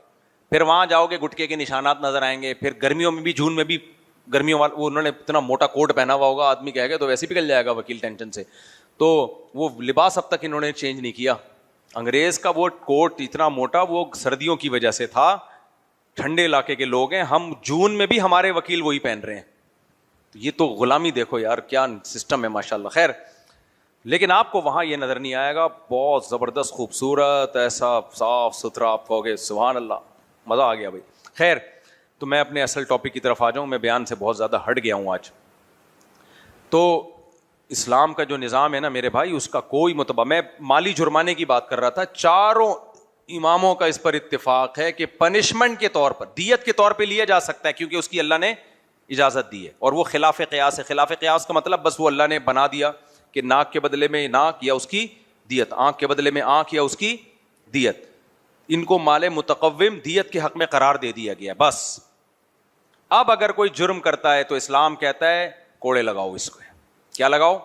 پھر وہاں جاؤ گے گٹکے کے نشانات نظر آئیں گے. پھر گرمیوں میں بھی, جون میں بھی, گرمیوں والا وہ انہوں نے اتنا موٹا کوٹ پہنا ہوا ہوگا, آدمی کہے گا تو ویسے پگھل جائے گا وکیل ٹینشن سے. تو وہ لباس اب تک انہوں نے چینج نہیں کیا. انگریز کا وہ کوٹ اتنا موٹا وہ سردیوں کی وجہ سے تھا, ٹھنڈے علاقے کے لوگ ہیں ہم, جون میں بھی ہمارے وکیل وہی پہن رہے ہیں. یہ تو غلامی دیکھو یار کیا سسٹم ہے ماشاء اللہ. خیر, لیکن آپ کو وہاں یہ نظر نہیں آئے گا, بہت زبردست خوبصورت, ایسا صاف ستھرا, آپ کہو گے سبحان اللہ, مزہ آ گیا بھائی. خیر, تو میں اپنے اصل ٹاپک کی طرف آ جاؤں, میں بیان سے بہت زیادہ ہٹ گیا ہوں آج. تو اسلام کا جو نظام ہے نا میرے بھائی, اس کا کوئی متبادل, میں مالی جرمانے کی بات کر رہا تھا, چاروں اماموں کا اس پر اتفاق ہے کہ پنشمنٹ کے طور پر, دیت کے طور پہ لیا جا سکتا ہے, کیونکہ اس کی اللہ نے اجازت دی ہے, اور وہ خلاف قیاس ہے. خلاف قیاس کا مطلب بس وہ اللہ نے بنا دیا کہ ناک کے بدلے میں ناک یا اس کی دیت, آنکھ کے بدلے میں آنکھ یا اس کی دیت, ان کو مال متقوم دیت کے حق میں قرار دے دیا گیا بس. اب اگر کوئی جرم کرتا ہے تو اسلام کہتا ہے کوڑے لگاؤ اس کو. کیا لگاؤ؟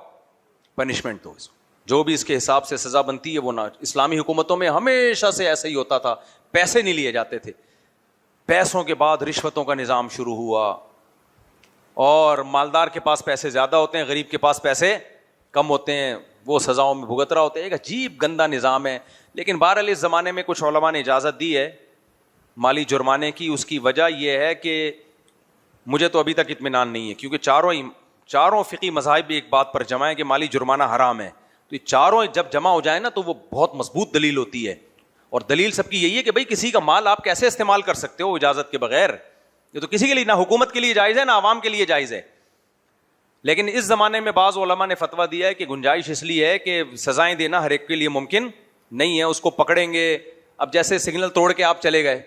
پنشمنٹ دو اس کو, جو بھی اس کے حساب سے سزا بنتی ہے وہ نہ. اسلامی حکومتوں میں ہمیشہ سے ایسا ہی ہوتا تھا, پیسے نہیں لیے جاتے تھے. پیسوں کے بعد رشوتوں کا نظام شروع ہوا, اور مالدار کے پاس پیسے زیادہ ہوتے ہیں, غریب کے پاس پیسے کم ہوتے ہیں, وہ سزاؤں میں بھگت رہا ہوتا ہے. ایک عجیب گندا نظام ہے. لیکن بہرحال اس زمانے میں کچھ علماء نے اجازت دی ہے مالی جرمانے کی. اس کی وجہ یہ ہے کہ مجھے تو ابھی تک اطمینان نہیں ہے, کیونکہ چاروں فقی مذاہب بھی ایک بات پر جمع ہے کہ مالی جرمانہ حرام ہے. تو یہ چاروں جب جمع ہو جائے نا تو وہ بہت مضبوط دلیل ہوتی ہے, اور دلیل سب کی یہی ہے کہ بھائی کسی کا مال آپ کیسے استعمال کر سکتے ہو اجازت کے بغیر. یہ تو کسی کے لیے, نہ حکومت کے لیے جائز ہے نہ عوام کے لیے جائز ہے. لیکن اس زمانے میں بعض علماء نے فتویٰ دیا ہے کہ گنجائش اس لیے ہے کہ سزائیں دینا ہر ایک کے لیے ممکن نہیں ہے, اس کو پکڑیں گے. اب جیسے سگنل توڑ کے آپ چلے گئے,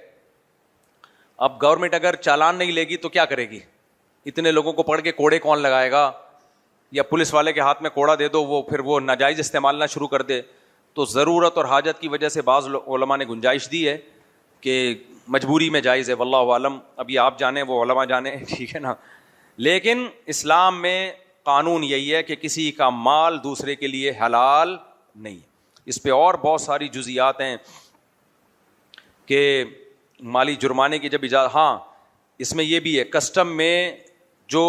اب گورنمنٹ اگر چالان نہیں لے گی تو کیا کرے گی؟ اتنے لوگوں کو پکڑ کے کوڑے کون لگائے گا؟ یا پولیس والے کے ہاتھ میں کوڑا دے دو, وہ پھر وہ ناجائز استعمال نہ شروع کر دے. تو ضرورت اور حاجت کی وجہ سے بعض علماء نے گنجائش دی ہے کہ مجبوری میں جائز ہے, واللہ عالم. ابھی آپ جانیں, وہ علماء جانیں, ٹھیک ہے نا. لیکن اسلام میں قانون یہی ہے کہ کسی کا مال دوسرے کے لیے حلال نہیں. اس پہ اور بہت ساری جزیات ہیں کہ مالی جرمانے کی جب اجازت, ہاں اس میں یہ بھی ہے کسٹم میں جو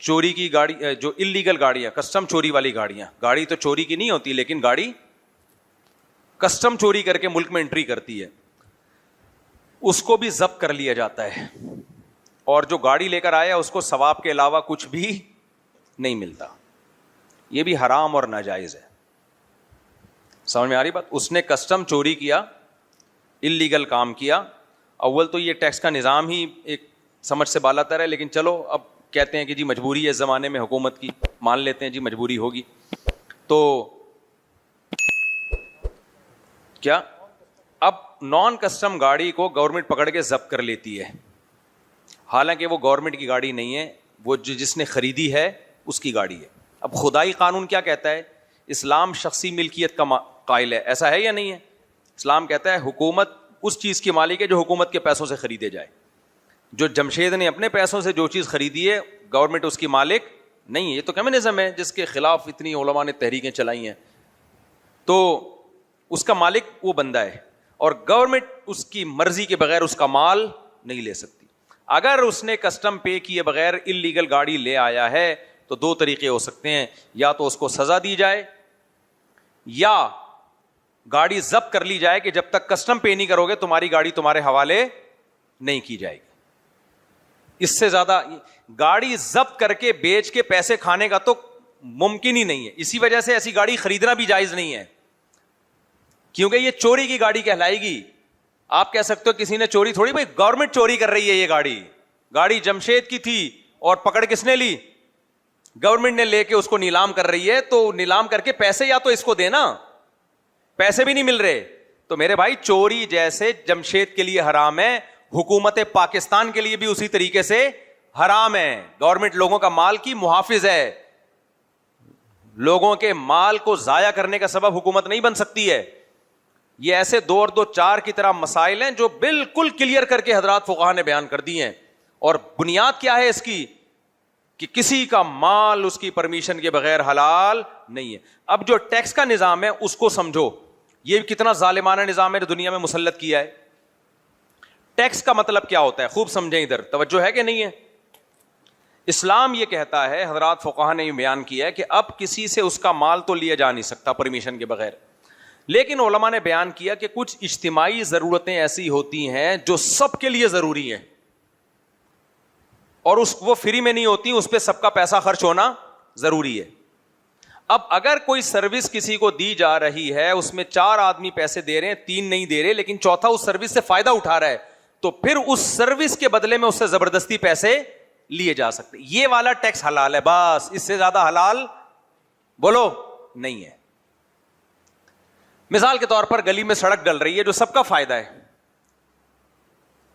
چوری کی گاڑی, جو اللیگل گاڑیاں, کسٹم چوری والی گاڑیاں, گاڑی تو چوری کی نہیں ہوتی لیکن گاڑی کسٹم چوری کر کے ملک میں انٹری کرتی ہے, اس کو بھی ضبط کر لیا جاتا ہے. اور جو گاڑی لے کر آیا اس کو ثواب کے علاوہ کچھ بھی نہیں ملتا. یہ بھی حرام اور ناجائز ہے. سمجھ میں آ رہی بات؟ اس نے کسٹم چوری کیا, اللیگل کام کیا. اول تو یہ ٹیکس کا نظام ہی ایک سمجھ سے بالا تر ہے, لیکن چلو اب کہتے ہیں کہ جی مجبوری ہے اس زمانے میں حکومت کی, مان لیتے ہیں جی مجبوری ہوگی. تو کیا اب نان کسٹم گاڑی کو گورنمنٹ پکڑ کے ضبط کر لیتی ہے, حالانکہ وہ گورنمنٹ کی گاڑی نہیں ہے, وہ جس نے خریدی ہے اس کی گاڑی ہے. اب خدائی قانون کیا کہتا ہے؟ اسلام شخصی ملکیت کا قائل ہے, ایسا ہے یا نہیں ہے؟ اسلام کہتا ہے حکومت اس چیز کی مالک ہے جو حکومت کے پیسوں سے خریدے جائے. جو جمشید نے اپنے پیسوں سے جو چیز خریدی ہے گورنمنٹ اس کی مالک نہیں ہے. یہ تو کمیونزم ہے جس کے خلاف اتنی علماء نے تحریکیں چلائی ہیں. تو اس کا مالک وہ بندہ ہے, اور گورنمنٹ اس کی مرضی کے بغیر اس کا مال نہیں لے سکتی. اگر اس نے کسٹم پے کیے بغیر اللیگل گاڑی لے آیا ہے تو دو طریقے ہو سکتے ہیں, یا تو اس کو سزا دی جائے یا گاڑی ضبط کر لی جائے کہ جب تک کسٹم پے نہیں کرو گے تمہاری گاڑی تمہارے حوالے نہیں کی جائے گی. اس سے زیادہ گاڑی ضبط کر کے بیچ کے پیسے کھانے کا تو ممکن ہی نہیں ہے. اسی وجہ سے ایسی گاڑی خریدنا بھی جائز نہیں ہے, کیونکہ یہ چوری کی گاڑی کہلائے گی. آپ کہہ سکتے ہو کسی نے چوری تھوڑی, بھائی گورنمنٹ چوری کر رہی ہے. یہ گاڑی جمشید کی تھی اور پکڑ کس نے لی؟ گورنمنٹ نے لے کے اس کو نیلام کر رہی ہے. تو نیلام کر کے پیسے یا تو اس کو دینا, پیسے بھی نہیں مل رہے. تو میرے بھائی چوری جیسے جمشید کے لیے حرام ہے, حکومت پاکستان کے لیے بھی اسی طریقے سے حرام ہے. گورنمنٹ لوگوں کا مال کی محافظ ہے, لوگوں کے مال کو ضائع کرنے کا سبب حکومت نہیں بن سکتی ہے. یہ ایسے 2 اور 2 4 کی طرح مسائل ہیں جو بالکل کلیئر کر کے حضرات فقہا نے بیان کر دی ہیں. اور بنیاد کیا ہے اس کی؟ کہ کسی کا مال اس کی پرمیشن کے بغیر حلال نہیں ہے. اب جو ٹیکس کا نظام ہے اس کو سمجھو, یہ کتنا ظالمانہ نظام ہے جو دنیا میں مسلط کیا ہے. ٹیکس کا مطلب کیا ہوتا ہے خوب سمجھیں, ادھر توجہ ہے کہ نہیں ہے؟ اسلام یہ کہتا ہے, حضرات فقہا نے یہ بیان کیا ہے کہ اب کسی سے اس کا مال تو لیا جا نہیں سکتا پرمیشن کے بغیر, لیکن علماء نے بیان کیا کہ کچھ اجتماعی ضرورتیں ایسی ہوتی ہیں جو سب کے لیے ضروری ہیں, اور وہ فری میں نہیں ہوتی, اس پہ سب کا پیسہ خرچ ہونا ضروری ہے. اب اگر کوئی سروس کسی کو دی جا رہی ہے, اس میں 4 آدمی پیسے دے رہے ہیں, 3 نہیں دے رہے, لیکن چوتھا اس سروس سے فائدہ اٹھا رہا ہے, تو پھر اس سروس کے بدلے میں اس سے زبردستی پیسے لیے جا سکتے. یہ والا ٹیکس حلال ہے, بس اس سے زیادہ حلال بولو نہیں ہے. مثال کے طور پر گلی میں سڑک ڈل رہی ہے جو سب کا فائدہ ہے,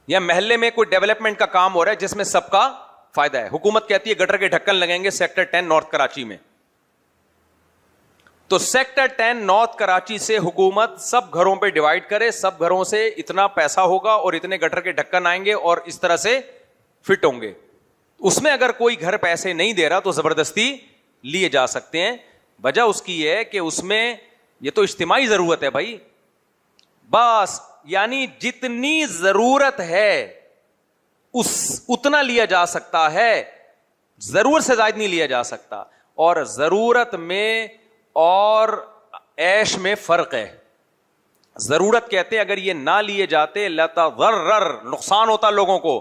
یا محلے میں کوئی ڈیولپمنٹ کا کام ہو رہا ہے جس میں سب کا فائدہ ہے. حکومت کہتی ہے گٹر کے ڈھکن لگیں گے سیکٹر 10 نارتھ کراچی میں, تو سیکٹر 10 نارتھ کراچی سے حکومت سب گھروں پہ ڈیوائڈ کرے, سب گھروں سے اتنا پیسہ ہوگا اور اتنے گٹر کے ڈھکن آئیں گے اور اس طرح سے فٹ ہوں گے. اس میں اگر کوئی گھر پیسے نہیں دے رہا تو زبردستی لیے جا سکتے ہیں. وجہ اس کی ہے کہ اس میں یہ تو اجتماعی ضرورت ہے بھائی, بس یعنی جتنی ضرورت ہے اتنا لیا جا سکتا ہے, ضرورت سے زائد نہیں لیا جا سکتا. اور ضرورت میں اور عیش میں فرق ہے. ضرورت کہتے ہیں اگر یہ نہ لیے جاتے لتضرر, نقصان ہوتا لوگوں کو,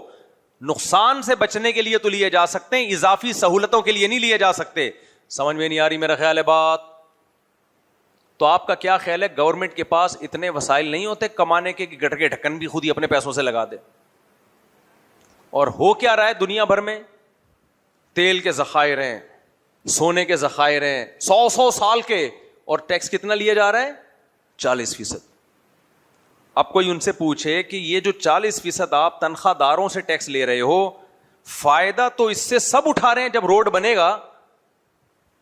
نقصان سے بچنے کے لیے تو لیے جا سکتے ہیں, اضافی سہولتوں کے لیے نہیں لیے جا سکتے. سمجھ میں نہیں آ رہی میرا خیال ہے بات؟ تو آپ کا کیا خیال ہے, گورنمنٹ کے پاس اتنے وسائل نہیں ہوتے کمانے کے کہ گٹر کے ڈھکن بھی خود ہی اپنے پیسوں سے لگا دے؟ اور ہو کیا رہا ہے دنیا بھر میں, تیل کے ذخائر ہیں, سونے کے ذخائر ہیں 100 سال کے, اور ٹیکس کتنا لیا جا رہا ہے 40%. اب کوئی ان سے پوچھے کہ یہ جو 40% آپ تنخواہ داروں سے ٹیکس لے رہے ہو, فائدہ تو اس سے سب اٹھا رہے ہیں, جب روڈ بنے گا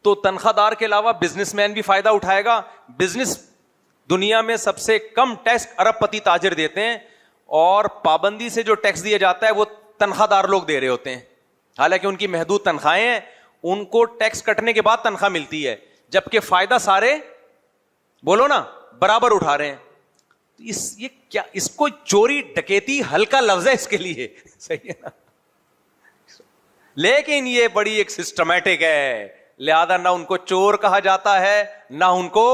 تو تنخواہ دار کے علاوہ بزنس مین بھی فائدہ اٹھائے گا. بزنس دنیا میں سب سے کم ٹیکس ارب پتی تاجر دیتے ہیں, اور پابندی سے جو ٹیکس دیا جاتا ہے وہ تنخواہ دار لوگ دے رہے ہوتے ہیں, حالانکہ ان کی محدود تنخواہیں ہیں, ان کو ٹیکس کٹنے کے بعد تنخواہ ملتی ہے, جبکہ فائدہ سارے بولو نا برابر اٹھا رہے ہیں. یہ کیا, اس کو چوری ڈکیتی ہلکا لفظ ہے اس کے لیے, صحیح ہے نا, لیکن یہ بڑی ایک سسٹمیٹک ہے, لہذا نہ ان کو چور کہا جاتا ہے نہ ان کو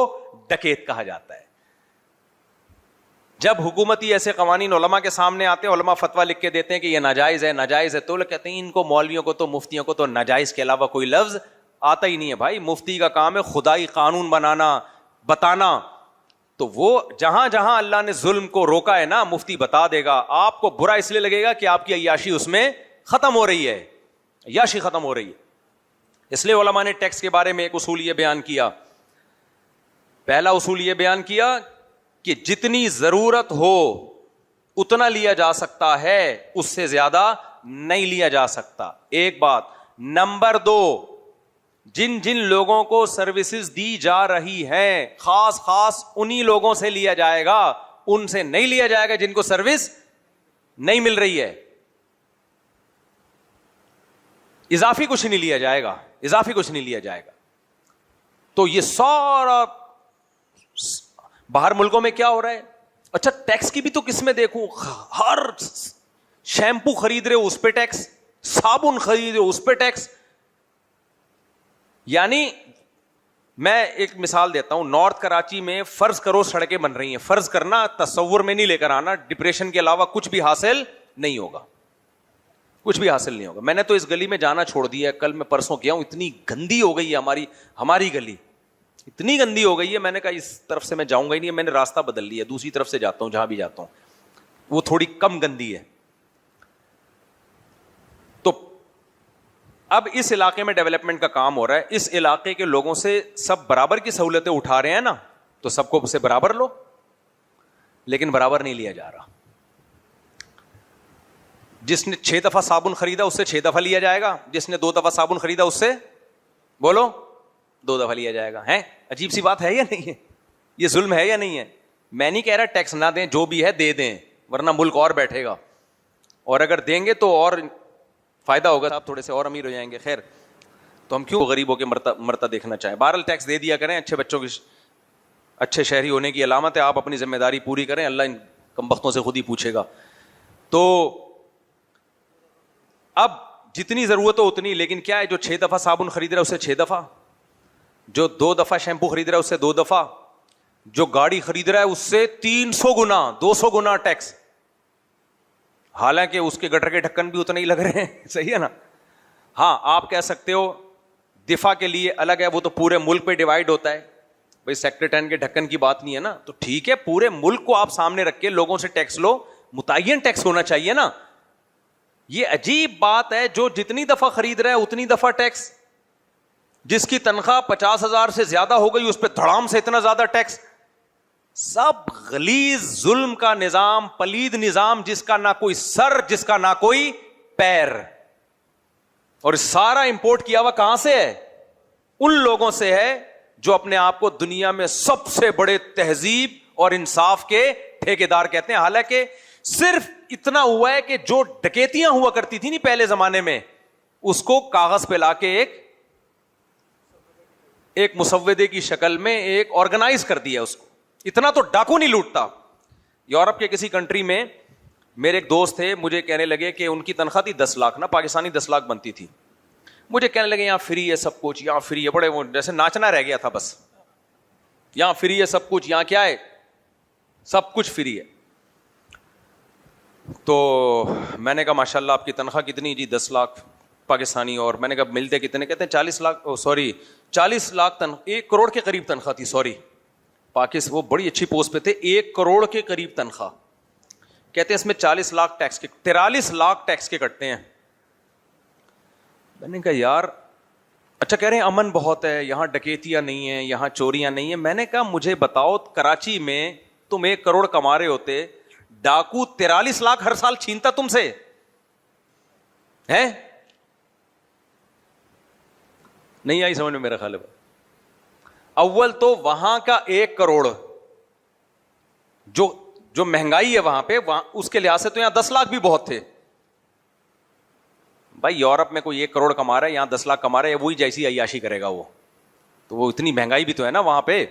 ڈکیت کہا جاتا ہے. جب حکومتی ایسے قوانین علماء کے سامنے آتے ہیں, علماء فتویٰ لکھ کے دیتے ہیں کہ یہ ناجائز ہے ناجائز ہے, تو لوگ کہتے ہیں ان کو مولویوں کو تو مفتیوں کو تو ناجائز کے علاوہ کوئی لفظ آتا ہی نہیں ہے. بھائی مفتی کا کام ہے خدائی قانون بنانا, بتانا, تو وہ جہاں جہاں اللہ نے ظلم کو روکا ہے نا مفتی بتا دے گا. آپ کو برا اس لیے لگے گا کہ آپ کی عیاشی اس میں ختم ہو رہی ہے, عیاشی ختم ہو رہی ہے. اس لیے علماء نے ٹیکس کے بارے میں ایک اصول یہ بیان کیا. پہلا اصول یہ بیان کیا کہ جتنی ضرورت ہو اتنا لیا جا سکتا ہے, اس سے زیادہ نہیں لیا جا سکتا. ایک بات. نمبر 2, جن جن لوگوں کو سروسز دی جا رہی ہیں خاص انہی لوگوں سے لیا جائے گا, ان سے نہیں لیا جائے گا جن کو سروس نہیں مل رہی ہے. اضافی کچھ نہیں لیا جائے گا, اضافی کچھ نہیں لیا جائے گا. تو یہ سارا باہر ملکوں میں کیا ہو رہا ہے. اچھا ٹیکس کی بھی تو قسمیں دیکھوں, ہر شیمپو خرید رہے ہو اس پہ ٹیکس, صابن خرید رہے ہو اس پہ ٹیکس. یعنی میں ایک مثال دیتا ہوں, نارتھ کراچی میں فرض کرو سڑکیں بن رہی ہیں, فرض کرنا, تصور میں نہیں لے کر آنا, ڈپریشن کے علاوہ کچھ بھی حاصل نہیں ہوگا, کچھ بھی حاصل نہیں ہوگا. میں نے تو اس گلی میں جانا چھوڑ دیا ہے, کل میں پرسوں گیا ہوں, اتنی گندی ہو گئی ہے ہماری گلی, اتنی گندی ہو گئی ہے. میں نے کہا اس طرف سے میں جاؤں گا ہی نہیں, میں نے راستہ بدل لیا, دوسری طرف سے جاتا ہوں, جہاں بھی جاتا ہوں وہ تھوڑی کم گندی ہے. تو اب اس علاقے میں ڈیولپمنٹ کا کام ہو رہا ہے, اس علاقے کے لوگوں سے سب برابر کی سہولتیں اٹھا رہے ہیں نا, تو سب کو اسے برابر لو, لیکن برابر نہیں لیا جا رہا. جس نے 6 دفعہ صابن خریدا اس سے 6 دفعہ لیا جائے گا, جس نے 2 دفعہ صابن خریدا اس سے بولو 2 دفعہ لیا جائے گا. ہے عجیب سی بات ہے یا نہیں ہے؟ یہ ظلم ہے یا نہیں ہے؟ میں نہیں کہہ رہا ٹیکس نہ دیں, جو بھی ہے دے دیں, ورنہ ملک اور بیٹھے گا, اور اگر دیں گے تو اور فائدہ ہوگا, آپ تھوڑے سے اور امیر ہو جائیں گے. خیر, تو ہم کیوں غریبوں کے مرتا دیکھنا چاہیں. بہرحال ٹیکس دے دیا کریں, اچھے بچوں کی اچھے شہری ہونے کی علامت ہے. آپ اپنی ذمہ داری پوری کریں, اللہ ان کمبختوں سے خود ہی پوچھے گا. تو اب جتنی ضرورت ہو اتنی, لیکن کیا ہے, جو 6 دفعہ صابن خرید رہا ہے اس سے 6 دفعہ, جو 2 دفعہ شیمپو خرید رہا ہے اس سے 2 دفعہ, جو گاڑی خرید رہا ہے اس سے 300 گنا 200 گنا ٹیکس, حالانکہ اس کے گٹر کے ڈھکن بھی اتنے ہی لگ رہے ہیں. صحیح ہے نا. ہاں آپ کہہ سکتے ہو دفاع کے لیے الگ ہے, وہ تو پورے ملک پہ ڈیوائڈ ہوتا ہے. بھائی سیکٹر 10 کے ڈھکن کی بات نہیں ہے نا, تو ٹھیک ہے پورے ملک کو آپ سامنے رکھ کے لوگوں سے ٹیکس لو, متعین ٹیکس ہونا چاہیے نا. یہ عجیب بات ہے, جو جتنی دفعہ خرید رہا ہے اتنی دفعہ ٹیکس, جس کی تنخواہ 50,000 سے زیادہ ہو گئی اس پہ دھڑام سے اتنا زیادہ ٹیکس. سب غلیظ ظلم کا نظام, پلید نظام, جس کا نہ کوئی سر, جس کا نہ کوئی پیر. اور سارا امپورٹ کیا ہوا کہاں سے ہے؟ ان لوگوں سے ہے جو اپنے آپ کو دنیا میں سب سے بڑے تہذیب اور انصاف کے ٹھیکیدار کہتے ہیں. حالانکہ صرف اتنا ہوا ہے کہ جو ڈکیتیاں ہوا کرتی تھی نہیں پہلے زمانے میں, اس کو کاغذ پہ لا کے ایک مسودے کی شکل میں ایک آرگنائز کر دیا اس کو. اتنا تو ڈاکو نہیں لوٹتا. یورپ کے کسی کنٹری میں میرے ایک دوست تھے, مجھے کہنے لگے کہ ان کی تنخواہ تھی 10 لاکھ نا, پاکستانی 10 لاکھ بنتی تھی. مجھے کہنے لگے یہاں فری ہے سب کچھ, یہاں فری ہے, بڑے وہ جیسے ناچنا رہ گیا تھا بس, یہاں فری ہے سب کچھ, یہاں کیا ہے سب کچھ فری ہے. تو میں نے کہا ماشاء اللہ آپ کی تنخواہ کتنی؟ جی 10 لاکھ پاکستانی. اور میں نے کہا ملتے کتنے؟ کہتے ہیں 40 لاکھ, سوری 40 لاکھ 1 کروڑ کے قریب تنخواہ تھی. سوری وہ بڑی اچھی پوسٹ پہ تھے, 1 کروڑ کے قریب تنخواہ. کہتے ہیں اس میں 40 لاکھ ٹیکس کے, 43 لاکھ ٹیکس کے کٹتے ہیں. میں نے کہا یار اچھا, کہہ رہے ہیں امن بہت ہے یہاں, ڈکیتیاں نہیں ہیں یہاں, چوریاں نہیں ہیں. میں نے کہا مجھے بتاؤ کراچی میں تم 1 کروڑ کما رہے ہوتے, ڈاکو 43 لاکھ ہر سال چھینتا تم سے ہے؟ نہیں آئی سمجھ میں میرا خیال ہے. اول تو وہاں کا 1 کروڑ جو مہنگائی ہے وہاں پہ, وہاں اس کے لحاظ سے تو یہاں 10 لاکھ بھی بہت تھے. بھائی یورپ میں کوئی 1 کروڑ کما رہا ہے, یہاں 10 لاکھ کما رہا ہے, وہی جیسی عیاشی کرے گا وہ, تو وہ اتنی مہنگائی بھی تو ہے نا وہاں پہ.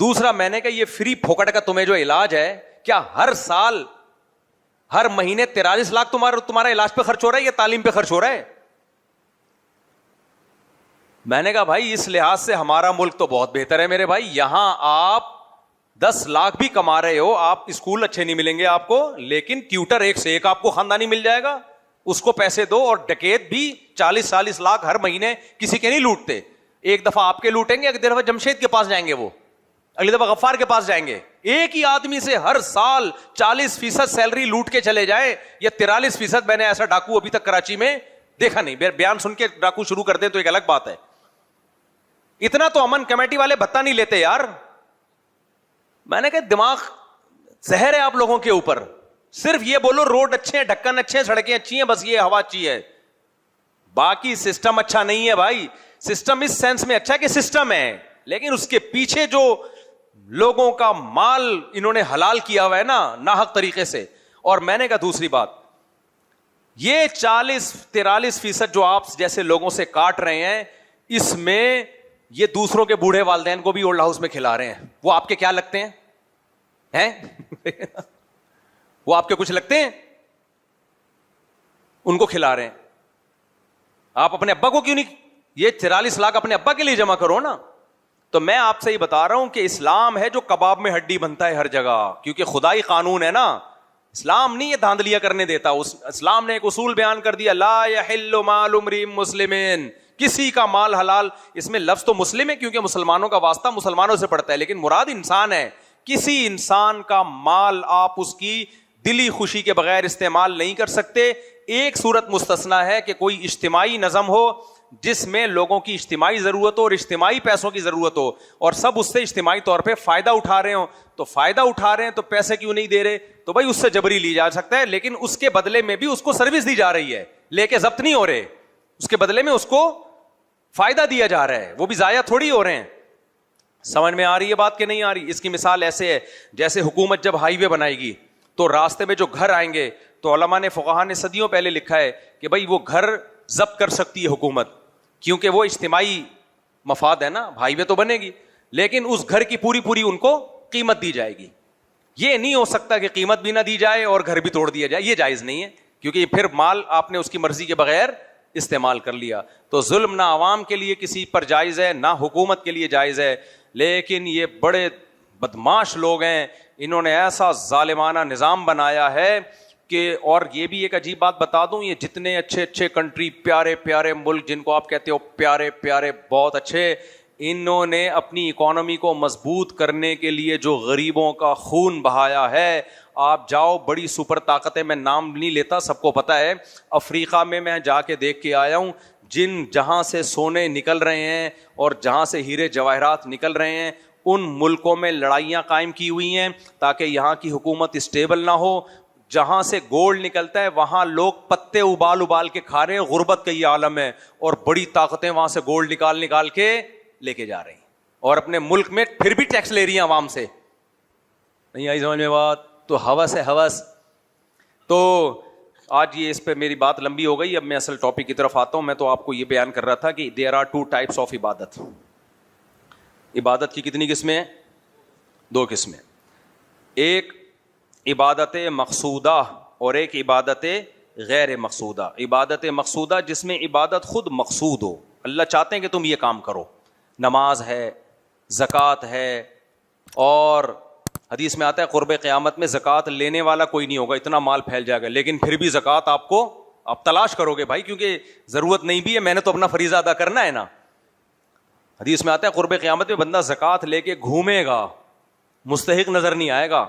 دوسرا میں نے کہا یہ فری پھوکٹ کا تمہیں جو علاج ہے, کیا ہر سال ہر مہینے 43 لاکھ تمہارا علاج پہ خرچ ہو رہا ہے یا تعلیم پہ خرچ ہو رہا ہے؟ میں نے کہا بھائی اس لحاظ سے ہمارا ملک تو بہت بہتر ہے میرے بھائی. یہاں آپ 10 لاکھ بھی کما رہے ہو, آپ اسکول اچھے نہیں ملیں گے آپ کو, لیکن ٹیوٹر ایک سے ایک آپ کو خاندانی مل جائے گا, اس کو پیسے دو. اور ڈکیت بھی 40 لاکھ ہر مہینے کسی کے نہیں لوٹتے. ایک دفعہ آپ کے لوٹیں گے, ایک دفعہ جمشید کے پاس جائیں گے, وہ اگلی دفعہ غفار کے پاس جائیں گے. ایک ہی آدمی سے ہر سال 40% سیلری لوٹ کے چلے جائے, یا 43%. میں نے ایسا ڈاکو ابھی تک کراچی میں دیکھا نہیں. بیان سن کے ڈاکو شروع کر دیں تو ایک الگ بات ہے. اتنا تو امن کمیٹی والے بھتہ نہیں لیتے یار. میں نے کہا دماغ زہر ہے آپ لوگوں کے اوپر. صرف یہ بولو روڈ اچھے ہیں, ڈھکن اچھے ہیں, سڑکیں اچھی ہیں, بس یہ ہوا اچھی ہے, باقی سسٹم اچھا نہیں ہے بھائی. سسٹم اس سینس میں اچھا کہ سسٹم ہے, لیکن اس کے پیچھے جو لوگوں کا مال انہوں نے حلال کیا ہوا ہے نا ناحق طریقے سے. اور میں نے کہا دوسری بات, یہ 43% جو آپ جیسے لوگوں سے کاٹ رہے ہیں, اس میں یہ دوسروں کے بوڑھے والدین کو بھی اولڈ ہاؤس میں کھلا رہے ہیں. وہ آپ کے کیا لگتے ہیں؟ وہ آپ کے کچھ لگتے ہیں؟ ان کو کھلا رہے ہیں. آپ اپنے ابا کو کیوں نہیں, یہ 43 لاکھ اپنے ابا کے لیے جمع کرو نا. تو میں آپ سے یہ بتا رہا ہوں کہ اسلام ہے جو کباب میں ہڈی بنتا ہے ہر جگہ, کیونکہ خدائی قانون ہے نا. اسلام نہیں یہ دھاندلیاں کرنے دیتا. اسلام نے ایک اصول بیان کر دیا, لا یحل مال امرئ مسلم, کسی کا مال حلال. اس میں لفظ تو مسلم ہے کیونکہ مسلمانوں کا واسطہ مسلمانوں سے پڑتا ہے, لیکن مراد انسان ہے. کسی انسان کا مال آپ اس کی دلی خوشی کے بغیر استعمال نہیں کر سکتے. ایک صورت مستثنا ہے کہ کوئی اجتماعی نظم ہو جس میں لوگوں کی اجتماعی ضرورت ہو اور اجتماعی پیسوں کی ضرورت ہو, اور سب اس سے اجتماعی طور پہ فائدہ اٹھا رہے ہوں. تو فائدہ اٹھا رہے ہیں تو پیسے کیوں نہیں دے رہے؟ تو بھائی اس سے جبری لی جا سکتا ہے, لیکن اس کے بدلے میں بھی اس کو سروس دی جا رہی ہے, لے کے ضبط نہیں ہو رہے. اس کے بدلے میں اس کو فائدہ دیا جا رہا ہے, وہ بھی ضائع تھوڑی ہو رہے ہیں. سمجھ میں آ رہی ہے بات کہ نہیں آ رہی؟ اس کی مثال ایسے ہے جیسے حکومت جب ہائی وے بنائے گی تو راستے میں جو گھر آئیں گے, تو علماء نے فقہاء نے صدیوں پہلے لکھا ہے کہ بھائی وہ گھر ضبط کر سکتی ہے حکومت, کیونکہ وہ اجتماعی مفاد ہے نا. ہائی وے تو بنے گی لیکن اس گھر کی پوری ان کو قیمت دی جائے گی. یہ نہیں ہو سکتا کہ قیمت بھی نہ دی جائے اور گھر بھی توڑ دیا جائے, یہ جائز نہیں ہے, کیونکہ پھر مال آپ نے اس کی مرضی کے بغیر استعمال کر لیا. تو ظلم نہ عوام کے لیے کسی پر جائز ہے نہ حکومت کے لیے جائز ہے, لیکن یہ بڑے بدماش لوگ ہیں, انہوں نے ایسا ظالمانہ نظام بنایا ہے کہ اور یہ بھی ایک عجیب بات بتا دوں, یہ جتنے اچھے اچھے کنٹری, پیارے پیارے ملک جن کو آپ کہتے ہو پیارے پیارے بہت اچھے, انہوں نے اپنی اکانومی کو مضبوط کرنے کے لیے جو غریبوں کا خون بہایا ہے, آپ جاؤ بڑی سپر طاقتیں, میں نام نہیں لیتا, سب کو پتا ہے, افریقہ میں جا کے دیکھ کے آیا ہوں, جہاں سے سونے نکل رہے ہیں اور جہاں سے ہیرے جواہرات نکل رہے ہیں, ان ملکوں میں لڑائیاں قائم کی ہوئی ہیں تاکہ یہاں کی حکومت اسٹیبل نہ ہو. جہاں سے گولڈ نکلتا ہے وہاں لوگ پتے ابال کے کھا رہے ہیں, غربت کا یہ عالم ہے, اور بڑی طاقتیں وہاں سے گولڈ نکال کے لے کے جا رہی ہیں, اور اپنے ملک میں پھر بھی ٹیکس لے رہی ہیں عوام سے. نہیں آئی سمجھ میں بات؟ تو ہوس ہے ہوس. تو آج یہ اس پہ میری بات لمبی ہو گئی, اب میں اصل ٹاپک کی طرف آتا ہوں. میں تو آپ کو یہ بیان کر رہا تھا کہ دیر آر 2 types آف عبادت. عبادت کی کتنی قسمیں ہیں؟ 2 قسمیں, ایک عبادت مقصودہ اور ایک عبادت غیر مقصودہ. عبادت مقصودہ جس میں عبادت خود مقصود ہو, اللہ چاہتے ہیں کہ تم یہ کام کرو, نماز ہے, زکوٰۃ ہے, اور حدیث میں آتا ہے قرب قیامت میں زکوٰۃ لینے والا کوئی نہیں ہوگا, اتنا مال پھیل جائے گا, لیکن پھر بھی زکوٰۃ آپ تلاش کرو گے بھائی, کیونکہ ضرورت نہیں بھی ہے, میں نے تو اپنا فریضہ ادا کرنا ہے نا. حدیث میں آتا ہے قرب قیامت میں بندہ زکوٰۃ لے کے گھومے گا, مستحق نظر نہیں آئے گا,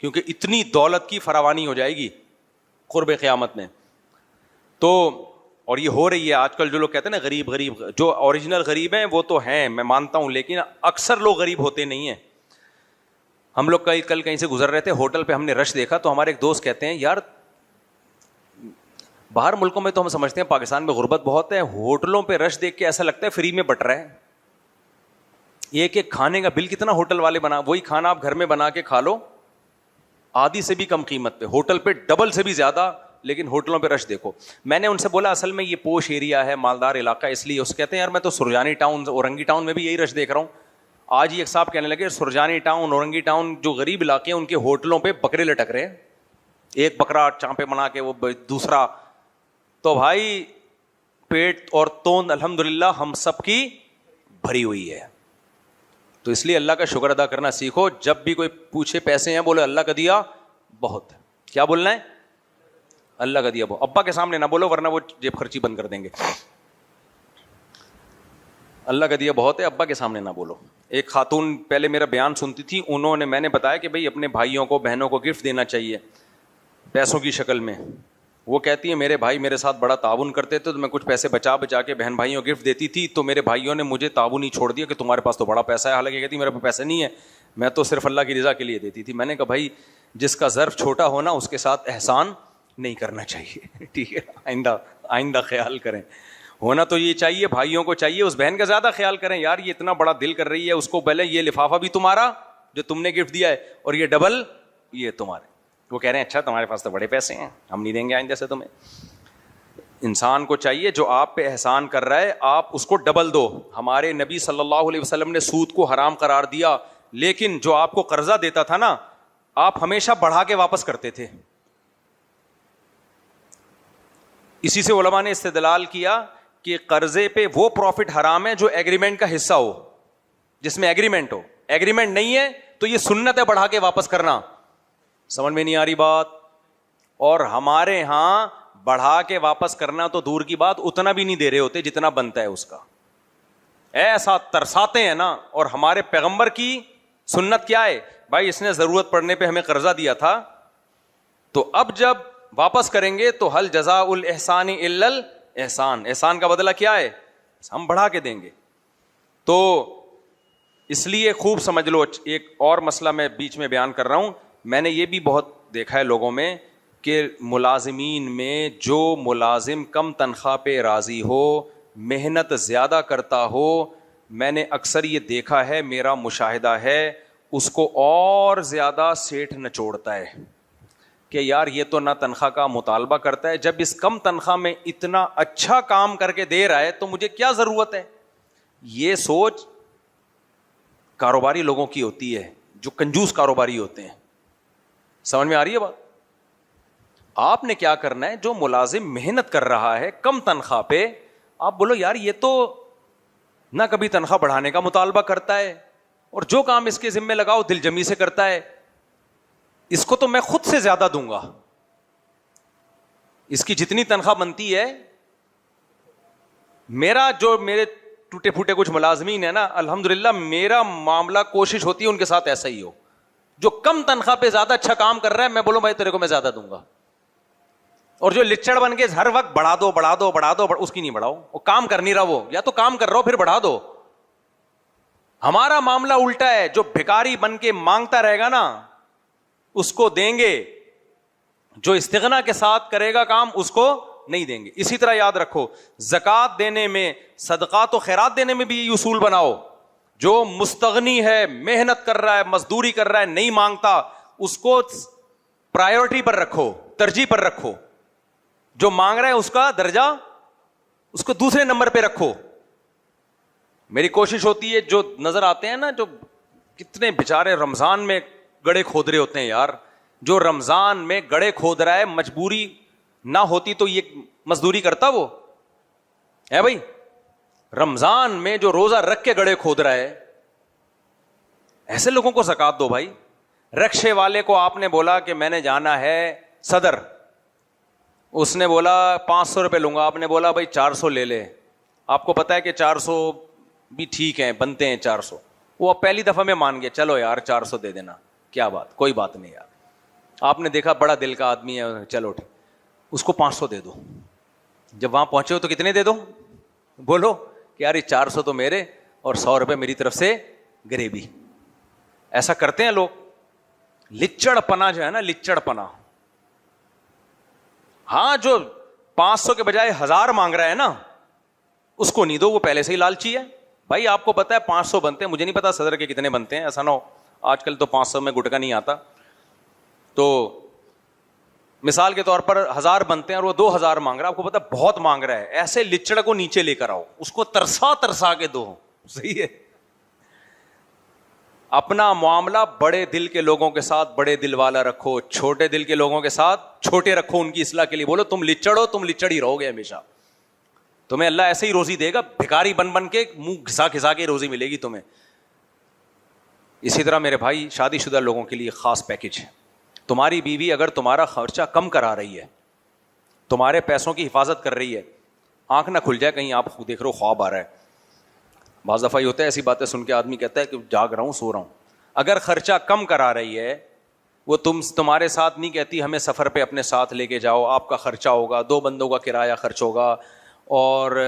کیونکہ اتنی دولت کی فراوانی ہو جائے گی قرب قیامت میں. تو اور یہ ہو رہی ہے آج کل. جو لوگ کہتے ہیں نا غریب, جو اوریجنل غریب ہیں وہ تو ہیں, میں مانتا ہوں, لیکن اکثر لوگ غریب ہوتے نہیں ہیں. ہم لوگ کل کہیں سے گزر رہے تھے, ہوٹل پہ ہم نے رش دیکھا, تو ہمارے ایک دوست کہتے ہیں یار باہر ملکوں میں تو ہم سمجھتے ہیں پاکستان میں غربت بہت ہے, ہوٹلوں پہ رش دیکھ کے ایسا لگتا ہے فری میں بٹ رہا ہے. ایک کھانے کا بل کتنا ہوٹل والے بنا, وہی کھانا آپ گھر میں بنا کے کھا لو آدھی سے بھی کم قیمت پہ, ہوٹل پہ ڈبل سے بھی زیادہ, لیکن ہوٹلوں پہ رش دیکھو. میں نے ان سے بولا اصل میں یہ پوش ایریا ہے, مالدار علاقہ, اس لیے. اس کہتے ہیں یار میں تو سرجانی ٹاؤن, اورنگی ٹاؤن میں بھی یہی رش دیکھ رہا ہوں. آج ہی ایک صاحب کہنے لگے سرجانی ٹاؤن, اورنگی ٹاؤن جو غریب علاقے ہیں ان کے ہوٹلوں پہ بکرے لٹک رہے ہیں, ایک بکرا چانپے بنا کے وہ دوسرا. تو بھائی پیٹ اور توند الحمدللہ ہم سب کی بھری ہوئی ہے. تو اس لیے اللہ کا شکر ادا کرنا سیکھو. جب بھی کوئی پوچھے پیسے ہیں, بولو اللہ کا دیا بہت. کیا بولنا ہے؟ اللہ کا دیا بہت. ابا کے سامنے نہ بولو ورنہ وہ جیب خرچی بند کر دیں گے. اللہ کا دیا بہت ہے, ابا کے سامنے نہ بولو. ایک خاتون پہلے میرا بیان سنتی تھی, میں نے بتایا کہ بھائی اپنے بھائیوں کو بہنوں کو گفٹ دینا چاہیے پیسوں کی شکل میں. وہ کہتی ہے میرے بھائی میرے ساتھ بڑا تعاون کرتے تھے, تو میں کچھ پیسے بچا کے بہن بھائیوں کو گفٹ دیتی تھی, تو میرے بھائیوں نے مجھے تعاون ہی چھوڑ دیا کہ تمہارے پاس تو بڑا پیسہ ہے. حالانکہ کہتی میرے پاس پیسے نہیں ہے, میں تو صرف اللہ کی رضا کے لیے دیتی تھی. میں نے کہا بھائی جس کا ظرف چھوٹا ہونا اس کے ساتھ احسان نہیں کرنا چاہیے, ٹھیک ہے, آئندہ خیال کریں. ہونا تو یہ چاہیے, بھائیوں کو چاہیے اس بہن کا زیادہ خیال کریں, یار یہ اتنا بڑا دل کر رہی ہے, اس کو پہلے یہ لفافہ بھی تمہارا جو تم نے گفٹ دیا ہے, اور یہ ڈبل یہ تمہارے. وہ کہہ رہے ہیں اچھا تمہارے پاس تو بڑے پیسے ہیں, ہم نہیں دیں گے آئندہ سے تمہیں. انسان کو چاہیے جو آپ پہ احسان کر رہا ہے آپ اس کو ڈبل دو. ہمارے نبی صلی اللہ علیہ وسلم نے سود کو حرام قرار دیا, لیکن جو آپ کو قرضہ دیتا تھا نا آپ ہمیشہ بڑھا کے واپس کرتے تھے. اسی سے علماء نے استدلال کیا کہ قرضے پہ وہ پروفٹ حرام ہے جو ایگریمنٹ کا حصہ ہو, جس میں ایگریمنٹ ہو. ایگریمنٹ نہیں ہے تو یہ سنت ہے بڑھا کے واپس کرنا. سمجھ میں نہیں آ رہی بات؟ اور ہمارے ہاں بڑھا کے واپس کرنا تو دور کی بات, اتنا بھی نہیں دے رہے ہوتے جتنا بنتا ہے اس کا. ایسا ترساتے ہیں نا. اور ہمارے پیغمبر کی سنت کیا ہے بھائی, اس نے ضرورت پڑنے پہ ہمیں قرضہ دیا تھا, تو اب جب واپس کریں گے تو حل جزاء الاحسان الا الاحسان, احسان کا بدلہ کیا ہے, ہم بڑھا کے دیں گے. تو اس لیے خوب سمجھ لو. ایک اور مسئلہ میں بیچ میں بیان کر رہا ہوں, میں نے یہ بھی بہت دیکھا ہے لوگوں میں کہ ملازمین میں جو ملازم کم تنخواہ پہ راضی ہو, محنت زیادہ کرتا ہو, میں نے اکثر یہ دیکھا ہے, میرا مشاہدہ ہے, اس کو اور زیادہ سیٹھ نچوڑتا ہے کہ یار یہ تو نہ تنخواہ کا مطالبہ کرتا ہے, جب اس کم تنخواہ میں اتنا اچھا کام کر کے دے رہا ہے تو مجھے کیا ضرورت ہے. یہ سوچ کاروباری لوگوں کی ہوتی ہے جو کنجوس کاروباری ہوتے ہیں. سمجھ میں آ رہی ہے بات؟ آپ نے کیا کرنا ہے, جو ملازم محنت کر رہا ہے کم تنخواہ پہ, آپ بولو یار یہ تو نہ کبھی تنخواہ بڑھانے کا مطالبہ کرتا ہے, اور جو کام اس کے ذمے لگاؤ دل جمی سے کرتا ہے, اس کو تو میں خود سے زیادہ دوں گا. اس کی جتنی تنخواہ بنتی ہے, جو میرے ٹوٹے پھوٹے کچھ ملازمین ہیں نا, الحمدللہ میرا معاملہ کوشش ہوتی ہے ان کے ساتھ ایسا ہی ہو. جو کم تنخواہ پہ زیادہ اچھا کام کر رہا ہے, میں بولوں بھائی تیرے کو میں زیادہ دوں گا. اور جو لچڑ بن کے ہر وقت بڑھا دو بڑھا دو بڑھا دو, اس کی نہیں بڑھاؤ. وہ کام کر نہیں رہا, وہ یا تو کام کر رہا ہو پھر بڑھا دو. ہمارا معاملہ الٹا ہے, جو بھکاری بن کے مانگتا رہے گا نا اس کو دیں گے, جو استغنا کے ساتھ کرے گا کام اس کو نہیں دیں گے. اسی طرح یاد رکھو, زکوٰۃ دینے میں, صدقات و خیرات دینے میں بھی یہ اصول بناؤ. جو مستغنی ہے, محنت کر رہا ہے, مزدوری کر رہا ہے, نہیں مانگتا, اس کو پرائیورٹی پر رکھو, ترجیح پر رکھو. جو مانگ رہا ہے اس کا درجہ اس کو دوسرے نمبر پہ رکھو. میری کوشش ہوتی ہے, جو نظر آتے ہیں نا, جو کتنے بیچارے رمضان میں گڑے کھود رہے ہوتے ہیں یار, جو رمضان میں گڑے کھود رہا ہے, مجبوری نہ ہوتی تو یہ مزدوری کرتا وہ ہے بھائی. رمضان میں جو روزہ رکھ کے گڑے کھود رہا ہے, ایسے لوگوں کو زکات دو بھائی. رکشے والے کو آپ نے بولا کہ میں نے جانا ہے صدر, اس نے بولا 500 روپے لوں گا, آپ نے بولا بھائی 400 لے لے. آپ کو پتا ہے کہ 400 بھی ٹھیک ہیں, بنتے ہیں 400. وہ پہلی دفعہ میں مان گیا, چلو یار 400 دے دینا, کیا بات, کوئی بات نہیں یار. آپ نے دیکھا بڑا دل کا آدمی ہے, چلو ٹھیک, اس کو 500 دے دو. جب وہاں پہنچے ہو تو کتنے دے دو, بولو کہ یار یہ 400 تو میرے اور 100 روپے میری طرف سے گریبی. ایسا کرتے ہیں لوگ. لچڑ پنا جو ہے نا, لچڑ پنا. ہاں, جو 500 کے بجائے 1000 مانگ رہا ہے نا, اس کو نہیں دو, وہ پہلے سے ہی لالچی ہے. بھائی آپ کو پتا ہے 500 بنتے ہیں, مجھے نہیں پتا صدر کے کتنے بنتے ہیں, ایسا نہ ہو آج کل تو 500 میں گٹکا نہیں آتا. تو مثال کے طور پر 1000 بنتے ہیں اور وہ 2000 مانگ رہا ہے, آپ کو پتا ہے بہت مانگ رہا ہے. ایسے لچڑ کو نیچے لے کر آؤ, اس کو ترسا ترسا کے دو. صحیح ہے. اپنا معاملہ بڑے دل کے لوگوں کے ساتھ بڑے دل والا رکھو, چھوٹے دل کے لوگوں کے ساتھ چھوٹے رکھو, ان کی اصلاح کے لیے. بولو تم لچڑ ہو, تم لچڑ ہی رہو گے ہمیشہ. تمہیں اللہ ایسے ہی روزی دے گا, بھکاری بن بن کے منہ گھسا گھسا کے روزی ملے گی تمہیں. اسی طرح میرے بھائی, شادی شدہ لوگوں کے لیے خاص پیکج ہے. تمہاری بیوی اگر تمہارا خرچہ کم کرا رہی ہے, تمہارے پیسوں کی حفاظت کر رہی ہے, آنکھ نہ کھل جائے کہیں آپ دیکھ رہے ہو خواب آ رہا ہے. بعض دفعہ یہ ہوتا ہے, ایسی باتیں سن کے آدمی کہتا ہے کہ جاگ رہا ہوں, سو رہا ہوں. اگر خرچہ کم کرا رہی ہے, وہ تمہارے ساتھ نہیں کہتی ہمیں سفر پہ اپنے ساتھ لے کے جاؤ, آپ کا خرچہ ہوگا, 2 بندوں کا کرایہ خرچ ہوگا, اور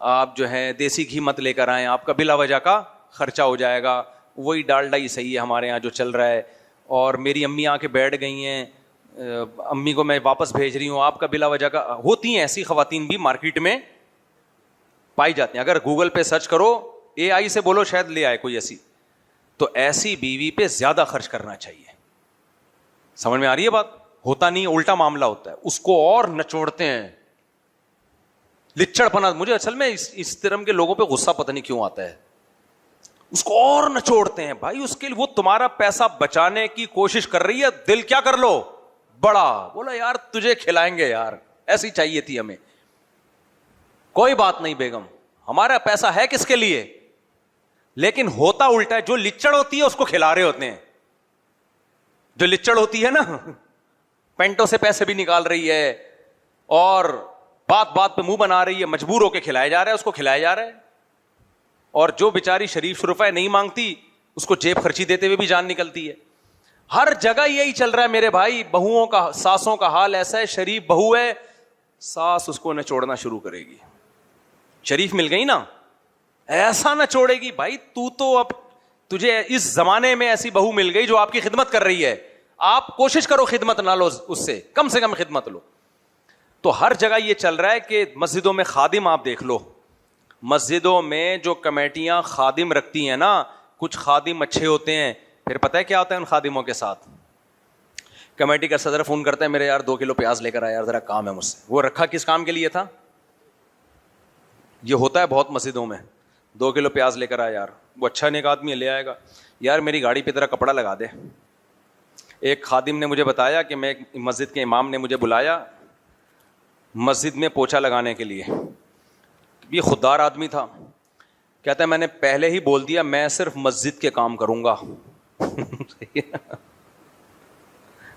آپ جو ہے دیسی گھی مت لے کر آئیں, آپ کا بلا وجہ کا خرچہ ہو جائے گا, وہی ڈالڈا ہی صحیح ہے ہمارے یہاں جو چل رہا ہے, اور میری امی آ کے بیٹھ گئی ہیں, امی کو میں واپس بھیج رہی ہوں, آپ کا بلا وجہ کا. ہوتی ہیں ایسی خواتین بھی مارکیٹ میں پائی جاتی ہیں. اگر گوگل پہ سرچ کرو, اے آئی سے بولو شاید لے آئے کوئی ایسی. تو ایسی بیوی پہ زیادہ خرچ کرنا چاہیے. سمجھ میں آ رہی ہے بات؟ ہوتا نہیں, الٹا معاملہ ہوتا ہے, اس کو اور نچوڑتے ہیں. لچڑ پنا, مجھے اصل میں اس طرح کے لوگوں پہ غصہ پتہ نہیں کیوں آتا ہے. اس کو اور نچوڑتے ہیں. بھائی اس کے لیے وہ تمہارا پیسہ بچانے کی کوشش کر رہی ہے, دل کیا کر لو بڑا, بولا یار تجھے کھلائیں گے یار, ایسی چاہیے تھی ہمیں. کوئی بات نہیں بیگم, ہمارا پیسہ ہے کس کے لیے. لیکن ہوتا الٹا ہے, جو لچڑ ہوتی ہے اس کو کھلا رہے ہوتے ہیں. جو لچڑ ہوتی ہے نا, پینٹوں سے پیسے بھی نکال رہی ہے اور بات بات پہ منہ بنا رہی ہے, مجبور ہو کے کھلایا جا رہا ہے, اس کو کھلایا جا رہا ہے. اور جو بیچاری شریف شرفا نہیں مانگتی, اس کو جیب خرچی دیتے ہوئے بھی جان نکلتی ہے. ہر جگہ یہی چل رہا ہے میرے بھائی. بہوؤں کا, ساسوں کا حال ایسا ہے, شریف بہو ہے, ساس اس کو نچوڑنا شروع کرے گی. شریف مل گئی نا, ایسا نہ چھوڑے گی. بھائی تو اب تجھے اس زمانے میں ایسی بہو مل گئی جو آپ کی خدمت کر رہی ہے, آپ کوشش کرو خدمت نہ لو, اس سے کم خدمت لو. تو ہر جگہ یہ چل رہا ہے کہ مسجدوں میں خادم, آپ دیکھ لو مسجدوں میں جو کمیٹیاں خادم رکھتی ہیں نا, کچھ خادم اچھے ہوتے ہیں, پھر پتہ ہے کیا ہوتا ہے ان خادموں کے ساتھ. کمیٹی کا صدر فون کرتا ہے, میرے یار 2 کلو پیاز لے کر آیا یار, ذرا کام ہے مجھ سے. وہ رکھا کس کام کے لیے تھا؟ یہ ہوتا ہے بہت مسجدوں میں, 2 کلو پیاز لے کر آیا یار, وہ اچھا نیک آدمی لے آئے گا, یار میری گاڑی پہ ذرا کپڑا لگا دے. ایک خادم نے مجھے بتایا کہ میں مسجد کے امام نے مجھے بلایا مسجد میں پوچھا لگانے کے لیے. یہ خوددار آدمی تھا, کہتا ہے میں نے پہلے ہی بول دیا میں صرف مسجد کے کام کروں گا.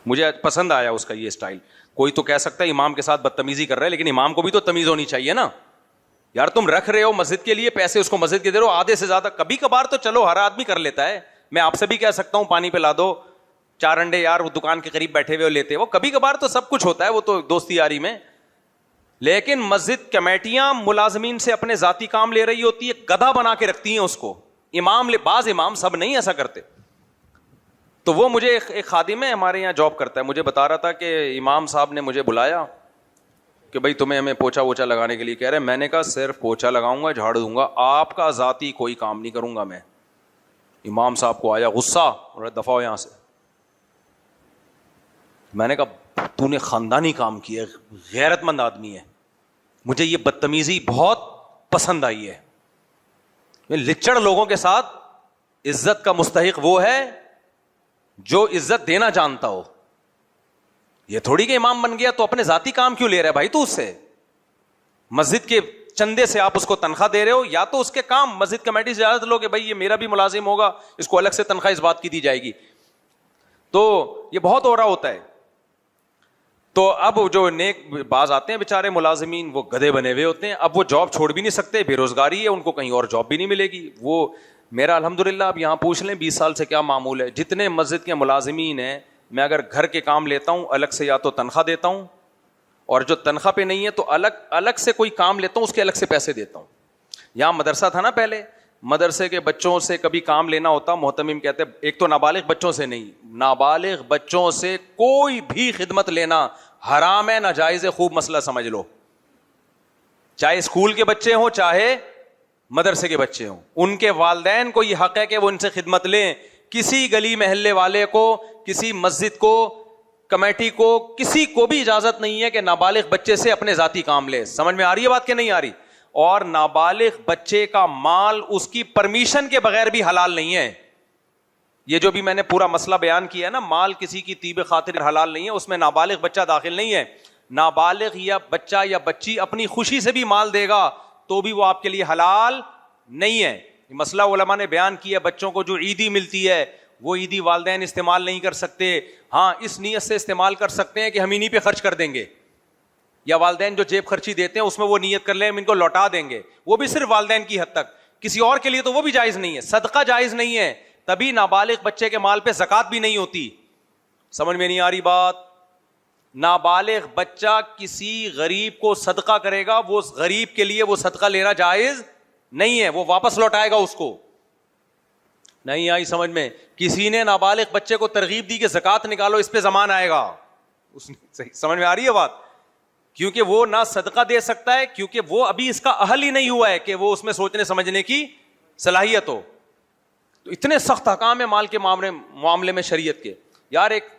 مجھے پسند آیا اس کا یہ اسٹائل. کوئی تو کہہ سکتا ہے امام کے ساتھ بدتمیزی کر رہا ہے, لیکن امام کو بھی تو تمیز ہونی چاہیے نا یار. تم رکھ رہے ہو مسجد کے لیے پیسے, اس کو مسجد کے دے رہے ہو آدھے سے زیادہ. کبھی کبھار تو چلو ہر آدمی کر لیتا ہے, میں آپ سے بھی کہہ سکتا ہوں پانی پلا دو 4 انڈے یار, وہ دکان کے قریب بیٹھے ہوئے لیتے, وہ کبھی کبھار تو سب کچھ ہوتا ہے, وہ تو دوستی یاری میں. لیکن مسجد کمیٹیاں ملازمین سے اپنے ذاتی کام لے رہی ہوتی ہے, گدھا بنا کے رکھتی ہیں اس کو. بعض امام, سب نہیں ایسا کرتے. تو وہ مجھے ایک خادم ہے ہمارے یہاں جاب کرتا ہے, مجھے بتا رہا تھا کہ امام صاحب نے مجھے بلایا کہ بھائی تمہیں ہمیں پوچھا ووچھا لگانے کے لیے کہہ رہے. میں نے کہا صرف پوچھا لگاؤں گا, جھاڑ دوں گا, آپ کا ذاتی کوئی کام نہیں کروں گا میں. امام صاحب کو آیا غصہ, اور دفعہ ہو یہاں سے. میں نے کہا تو نے خاندانی کام کیا, غیرت مند آدمی ہے, مجھے یہ بدتمیزی بہت پسند آئی ہے. لچڑ لوگوں کے ساتھ عزت کا مستحق وہ ہے جو عزت دینا جانتا ہو. یہ تھوڑی کہ امام بن گیا تو اپنے ذاتی کام کیوں لے رہا ہے بھائی تو اس سے. مسجد کے چندے سے آپ اس کو تنخواہ دے رہے ہو, یا تو اس کے کام مسجد کمیٹی سے اجازت لو کہ بھائی یہ میرا بھی ملازم ہوگا, اس کو الگ سے تنخواہ اس بات کی دی جائے گی. تو یہ بہت ہو رہا ہوتا ہے. تو اب جو نیک باز آتے ہیں بیچارے ملازمین, وہ گدھے بنے ہوئے ہوتے ہیں. اب وہ جاب چھوڑ بھی نہیں سکتے, بے روزگاری ہے, ان کو کہیں اور جاب بھی نہیں ملے گی. وہ میرا الحمدللہ اب یہاں پوچھ لیں 20 سال سے کیا معمول ہے, جتنے مسجد کے ملازمین ہیں, میں اگر گھر کے کام لیتا ہوں الگ سے یا تو تنخواہ دیتا ہوں, اور جو تنخواہ پہ نہیں ہے تو الگ سے کوئی کام لیتا ہوں, اس کے الگ سے پیسے دیتا ہوں. یہاں مدرسہ تھا نا پہلے, مدرسے کے بچوں سے کبھی کام لینا ہوتا, محتمم کہتے ایک تو نابالغ بچوں سے نہیں, نابالغ بچوں سے کوئی بھی خدمت لینا حرام ہے, ناجائز ہے. خوب مسئلہ سمجھ لو, چاہے اسکول کے بچے ہوں چاہے مدرسے کے بچے ہوں, ان کے والدین کو یہ حق ہے کہ وہ ان سے خدمت لیں. کسی گلی محلے والے کو, کسی مسجد کو, کمیٹی کو, کسی کو بھی اجازت نہیں ہے کہ نابالغ بچے سے اپنے ذاتی کام لے. سمجھ میں آ رہی ہے بات کہ نہیں آ رہی؟ اور نابالغ بچے کا مال اس کی پرمیشن کے بغیر بھی حلال نہیں ہے. یہ جو بھی میں نے پورا مسئلہ بیان کیا ہے نا, مال کسی کی طیب خاطر حلال نہیں ہے, اس میں نابالغ بچہ داخل نہیں ہے. نابالغ یا بچہ یا بچی اپنی خوشی سے بھی مال دے گا تو بھی وہ آپ کے لیے حلال نہیں ہے. مسئلہ علماء نے بیان کیا, بچوں کو جو عیدی ملتی ہے وہ عیدی والدین استعمال نہیں کر سکتے. ہاں اس نیت سے استعمال کر سکتے ہیں کہ ہم انہی پہ خرچ کر دیں گے, یا والدین جو جیب خرچی دیتے ہیں اس میں وہ نیت کر لیں ہم ان کو لوٹا دیں گے, وہ بھی صرف والدین کی حد تک, کسی اور کے لیے تو وہ بھی جائز نہیں ہے. صدقہ جائز نہیں ہے, تبھی نابالغ بچے کے مال پہ زکوٰۃ بھی نہیں ہوتی. سمجھ میں نہیں آ رہی بات؟ نابالغ بچہ کسی غریب کو صدقہ کرے گا, وہ غریب کے لیے وہ صدقہ لینا جائز نہیں ہے, وہ واپس لوٹائے گا اس کو. نہیں آئی سمجھ میں؟ کسی نے نابالغ بچے کو ترغیب دی کہ زکوٰۃ نکالو, اس پہ زمان آئے گا. سمجھ میں آ رہی ہے بات؟ کیونکہ وہ نہ صدقہ دے سکتا ہے, کیونکہ وہ ابھی اس کا اہل ہی نہیں ہوا ہے کہ وہ اس میں سوچنے سمجھنے کی صلاحیت ہو. تو اتنے سخت احکام ہیں مال کے معاملے میں شریعت کے. یار ایک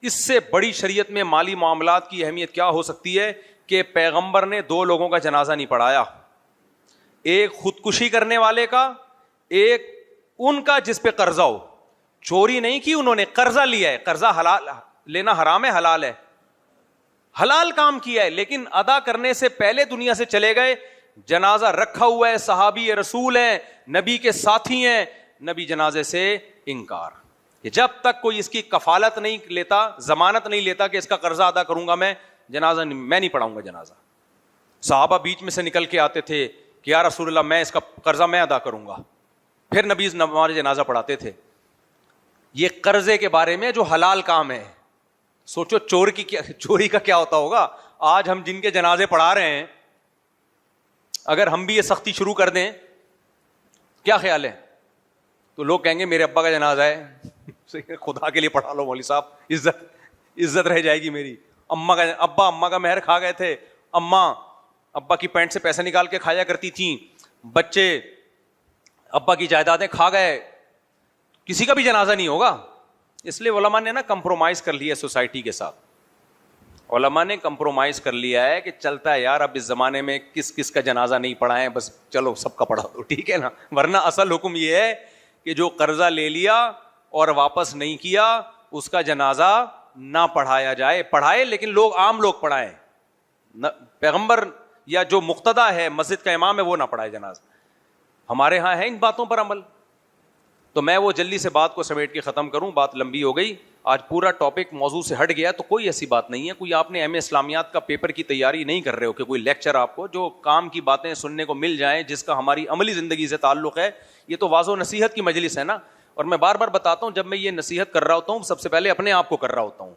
اس سے بڑی شریعت میں مالی معاملات کی اہمیت کیا ہو سکتی ہے کہ پیغمبر نے 2 لوگوں کا جنازہ نہیں پڑھایا, ایک خودکشی کرنے والے کا, ایک ان کا جس پہ قرضہ ہو. چوری نہیں کی انہوں نے, قرضہ لیا ہے. قرضہ حلال لینا حرام ہے حلال ہے؟ حلال کام کیا ہے, لیکن ادا کرنے سے پہلے دنیا سے چلے گئے. جنازہ رکھا ہوا ہے, صحابی رسول ہیں, نبی کے ساتھی ہیں, نبی جنازے سے انکار. کہ جب تک کوئی اس کی کفالت نہیں لیتا, ضمانت نہیں لیتا کہ اس کا قرضہ ادا کروں گا میں نہیں پڑھاؤں گا جنازہ. صحابہ بیچ میں سے نکل کے آتے تھے کہ یا رسول اللہ میں اس کا قرضہ میں ادا کروں گا, پھر نبی ہمارے جنازہ پڑھاتے تھے. یہ قرضے کے بارے میں جو حلال کام ہے, سوچو چوری کا کیا ہوتا ہوگا. آج ہم جن کے جنازے پڑھا رہے ہیں, اگر ہم بھی یہ سختی شروع کر دیں, کیا خیال ہے؟ تو لوگ کہیں گے میرے ابا کا جنازہ ہے, خدا کے لیے پڑھا لو مولوی صاحب, عزت رہ جائے گی میری. ابا اماں کا مہر کھا گئے تھے, اماں ابا کی پینٹ سے پیسے نکال کے کھایا کرتی تھیں, بچے ابا کی جائیدادیں کھا گئے, کسی کا بھی جنازہ نہیں ہوگا. اس لیے علماء نے نا کمپرومائز کر لیا سوسائٹی کے ساتھ. علماء نے کمپرومائز کر لیا ہے کہ چلتا ہے یار, اب اس زمانے میں کس کا جنازہ نہیں پڑھائیں, بس چلو سب کا پڑھا دو, ٹھیک ہے نا. ورنہ اصل حکم یہ ہے کہ جو قرضہ لے لیا اور واپس نہیں کیا اس کا جنازہ نہ پڑھایا جائے. پڑھائے لیکن عام لوگ پڑھائیں, پیغمبر یا جو مقتدی ہے مسجد کا امام ہے وہ نہ پڑھائے جنازہ. ہمارے ہاں ہے ان باتوں پر عمل. تو میں وہ جلدی سے بات کو سمیٹ کے ختم کروں, بات لمبی ہو گئی. آج پورا ٹاپک موضوع سے ہٹ گیا تو کوئی ایسی بات نہیں ہے. کوئی آپ نے ایم اے اسلامیات کا پیپر کی تیاری نہیں کر رہے ہو کہ کوئی لیکچر آپ کو جو کام کی باتیں سننے کو مل جائیں جس کا ہماری عملی زندگی سے تعلق ہے. یہ تو واضح و نصیحت کی مجلس ہے نا. اور میں بار بار بتاتا ہوں جب میں یہ نصیحت کر رہا ہوتا ہوں سب سے پہلے اپنے آپ کو کر رہا ہوتا ہوں.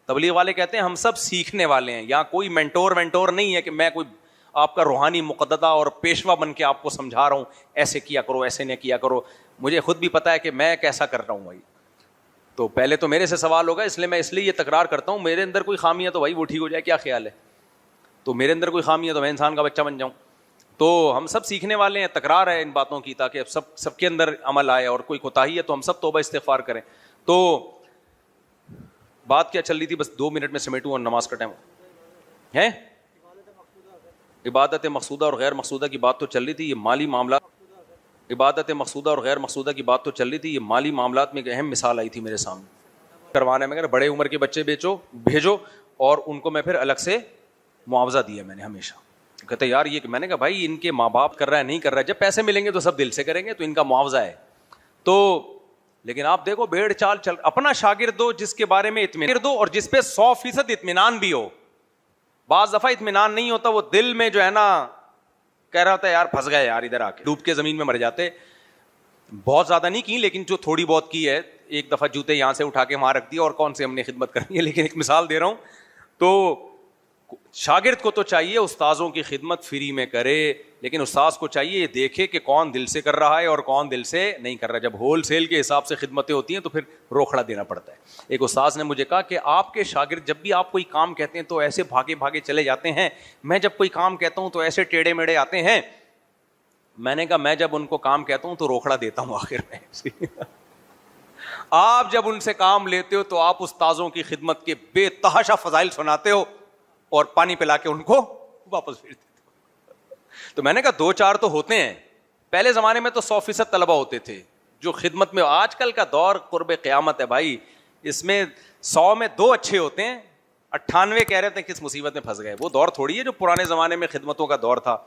تبلیغ والے کہتے ہیں ہم سب سیکھنے والے ہیں, یہاں کوئی مینٹور نہیں ہے کہ میں کوئی آپ کا روحانی مقددہ اور پیشوا بن کے آپ کو سمجھا رہا ہوں ایسے کیا کرو ایسے نہ کیا کرو. مجھے خود بھی پتا ہے کہ میں کیسا کر رہا ہوں بھائی. تو پہلے تو میرے سے سوال ہوگا, اس لیے یہ تکرار کرتا ہوں, میرے اندر کوئی خامی ہے تو بھائی وہ ٹھیک ہو جائے, کیا خیال ہے؟ تو میرے اندر کوئی خامی ہے تو میں انسان کا بچہ بن جاؤں. تو ہم سب سیکھنے والے ہیں, تکرار ہے ان باتوں کی تاکہ سب کے اندر عمل آئے, اور کوئی کوتاہی ہے تو ہم سب توبہ استغفار کریں. تو بات کیا چل رہی تھی, بس 2 منٹ میں سمیٹوں اور نماز کا ٹائم ہے. عبادت مقصودہ اور غیر مقصودہ کی بات تو چل رہی تھی. یہ مالی معاملات, عبادت مقصودہ اور غیر مقصودہ کی بات تو چل رہی تھی. یہ مالی معاملات میں ایک اہم مثال آئی تھی میرے سامنے. کروانے میں بڑے عمر کے بچے بھیجو اور ان کو میں پھر الگ سے معاوضہ دیا میں نے ہمیشہ. کہتے یار یہ, میں نے کہا بھائی ان کے ماں باپ کر رہا ہے نہیں کر رہا ہے, جب پیسے ملیں گے تو سب دل سے کریں گے تو ان کا معاوضہ ہے. تو لیکن آپ دیکھو بھیڑ چال چل, اپنا شاگرد دو جس کے بارے میں اطمینان دو اور جس پہ 100% اطمینان بھی ہو. بعض دفعہ اطمینان نہیں ہوتا, وہ دل میں جو ہے نا کہہ رہا ہوتا ہے یار پھنس گئے یار ادھر آ کے, ڈوب کے زمین میں مر جاتے. بہت زیادہ نہیں کی لیکن جو تھوڑی بہت کی ہے, ایک دفعہ جوتے یہاں سے اٹھا کے وہاں رکھ دیا اور کون سے ہم نے خدمت کرنی ہے, لیکن ایک مثال دے رہا ہوں. تو شاگرد کو تو چاہیے استاذوں کی خدمت فری میں کرے, لیکن استاذ کو چاہیے یہ دیکھے کہ کون دل سے کر رہا ہے اور کون دل سے نہیں کر رہا. جب ہول سیل کے حساب سے خدمتیں ہوتی ہیں تو پھر روکھڑا دینا پڑتا ہے. ایک استاذ نے مجھے کہا کہ آپ کے شاگرد جب بھی آپ کوئی کام کہتے ہیں تو ایسے بھاگے بھاگے چلے جاتے ہیں, میں جب کوئی کام کہتا ہوں تو ایسے ٹیڑے میڑے آتے ہیں. میں نے کہا میں جب ان کو کام کہتا ہوں تو روکھڑا دیتا ہوں آخر میں. آپ جب ان سے کام لیتے ہو تو آپ استاذوں کی خدمت کے بے تحاشا فضائل سناتے ہو اور پانی پلا کے ان کو واپس بھیج دیتے ہو. تو میں نے کہا 2-4 تو ہوتے ہیں. پہلے زمانے میں تو 100% طلبہ ہوتے تھے جو خدمت میں. آج کل کا دور قرب قیامت ہے بھائی, اس میں 100 میں 2 اچھے ہوتے ہیں, 98 کہہ رہے تھے کس مصیبت میں پھنس گئے. وہ دور تھوڑی ہے جو پرانے زمانے میں خدمتوں کا دور تھا.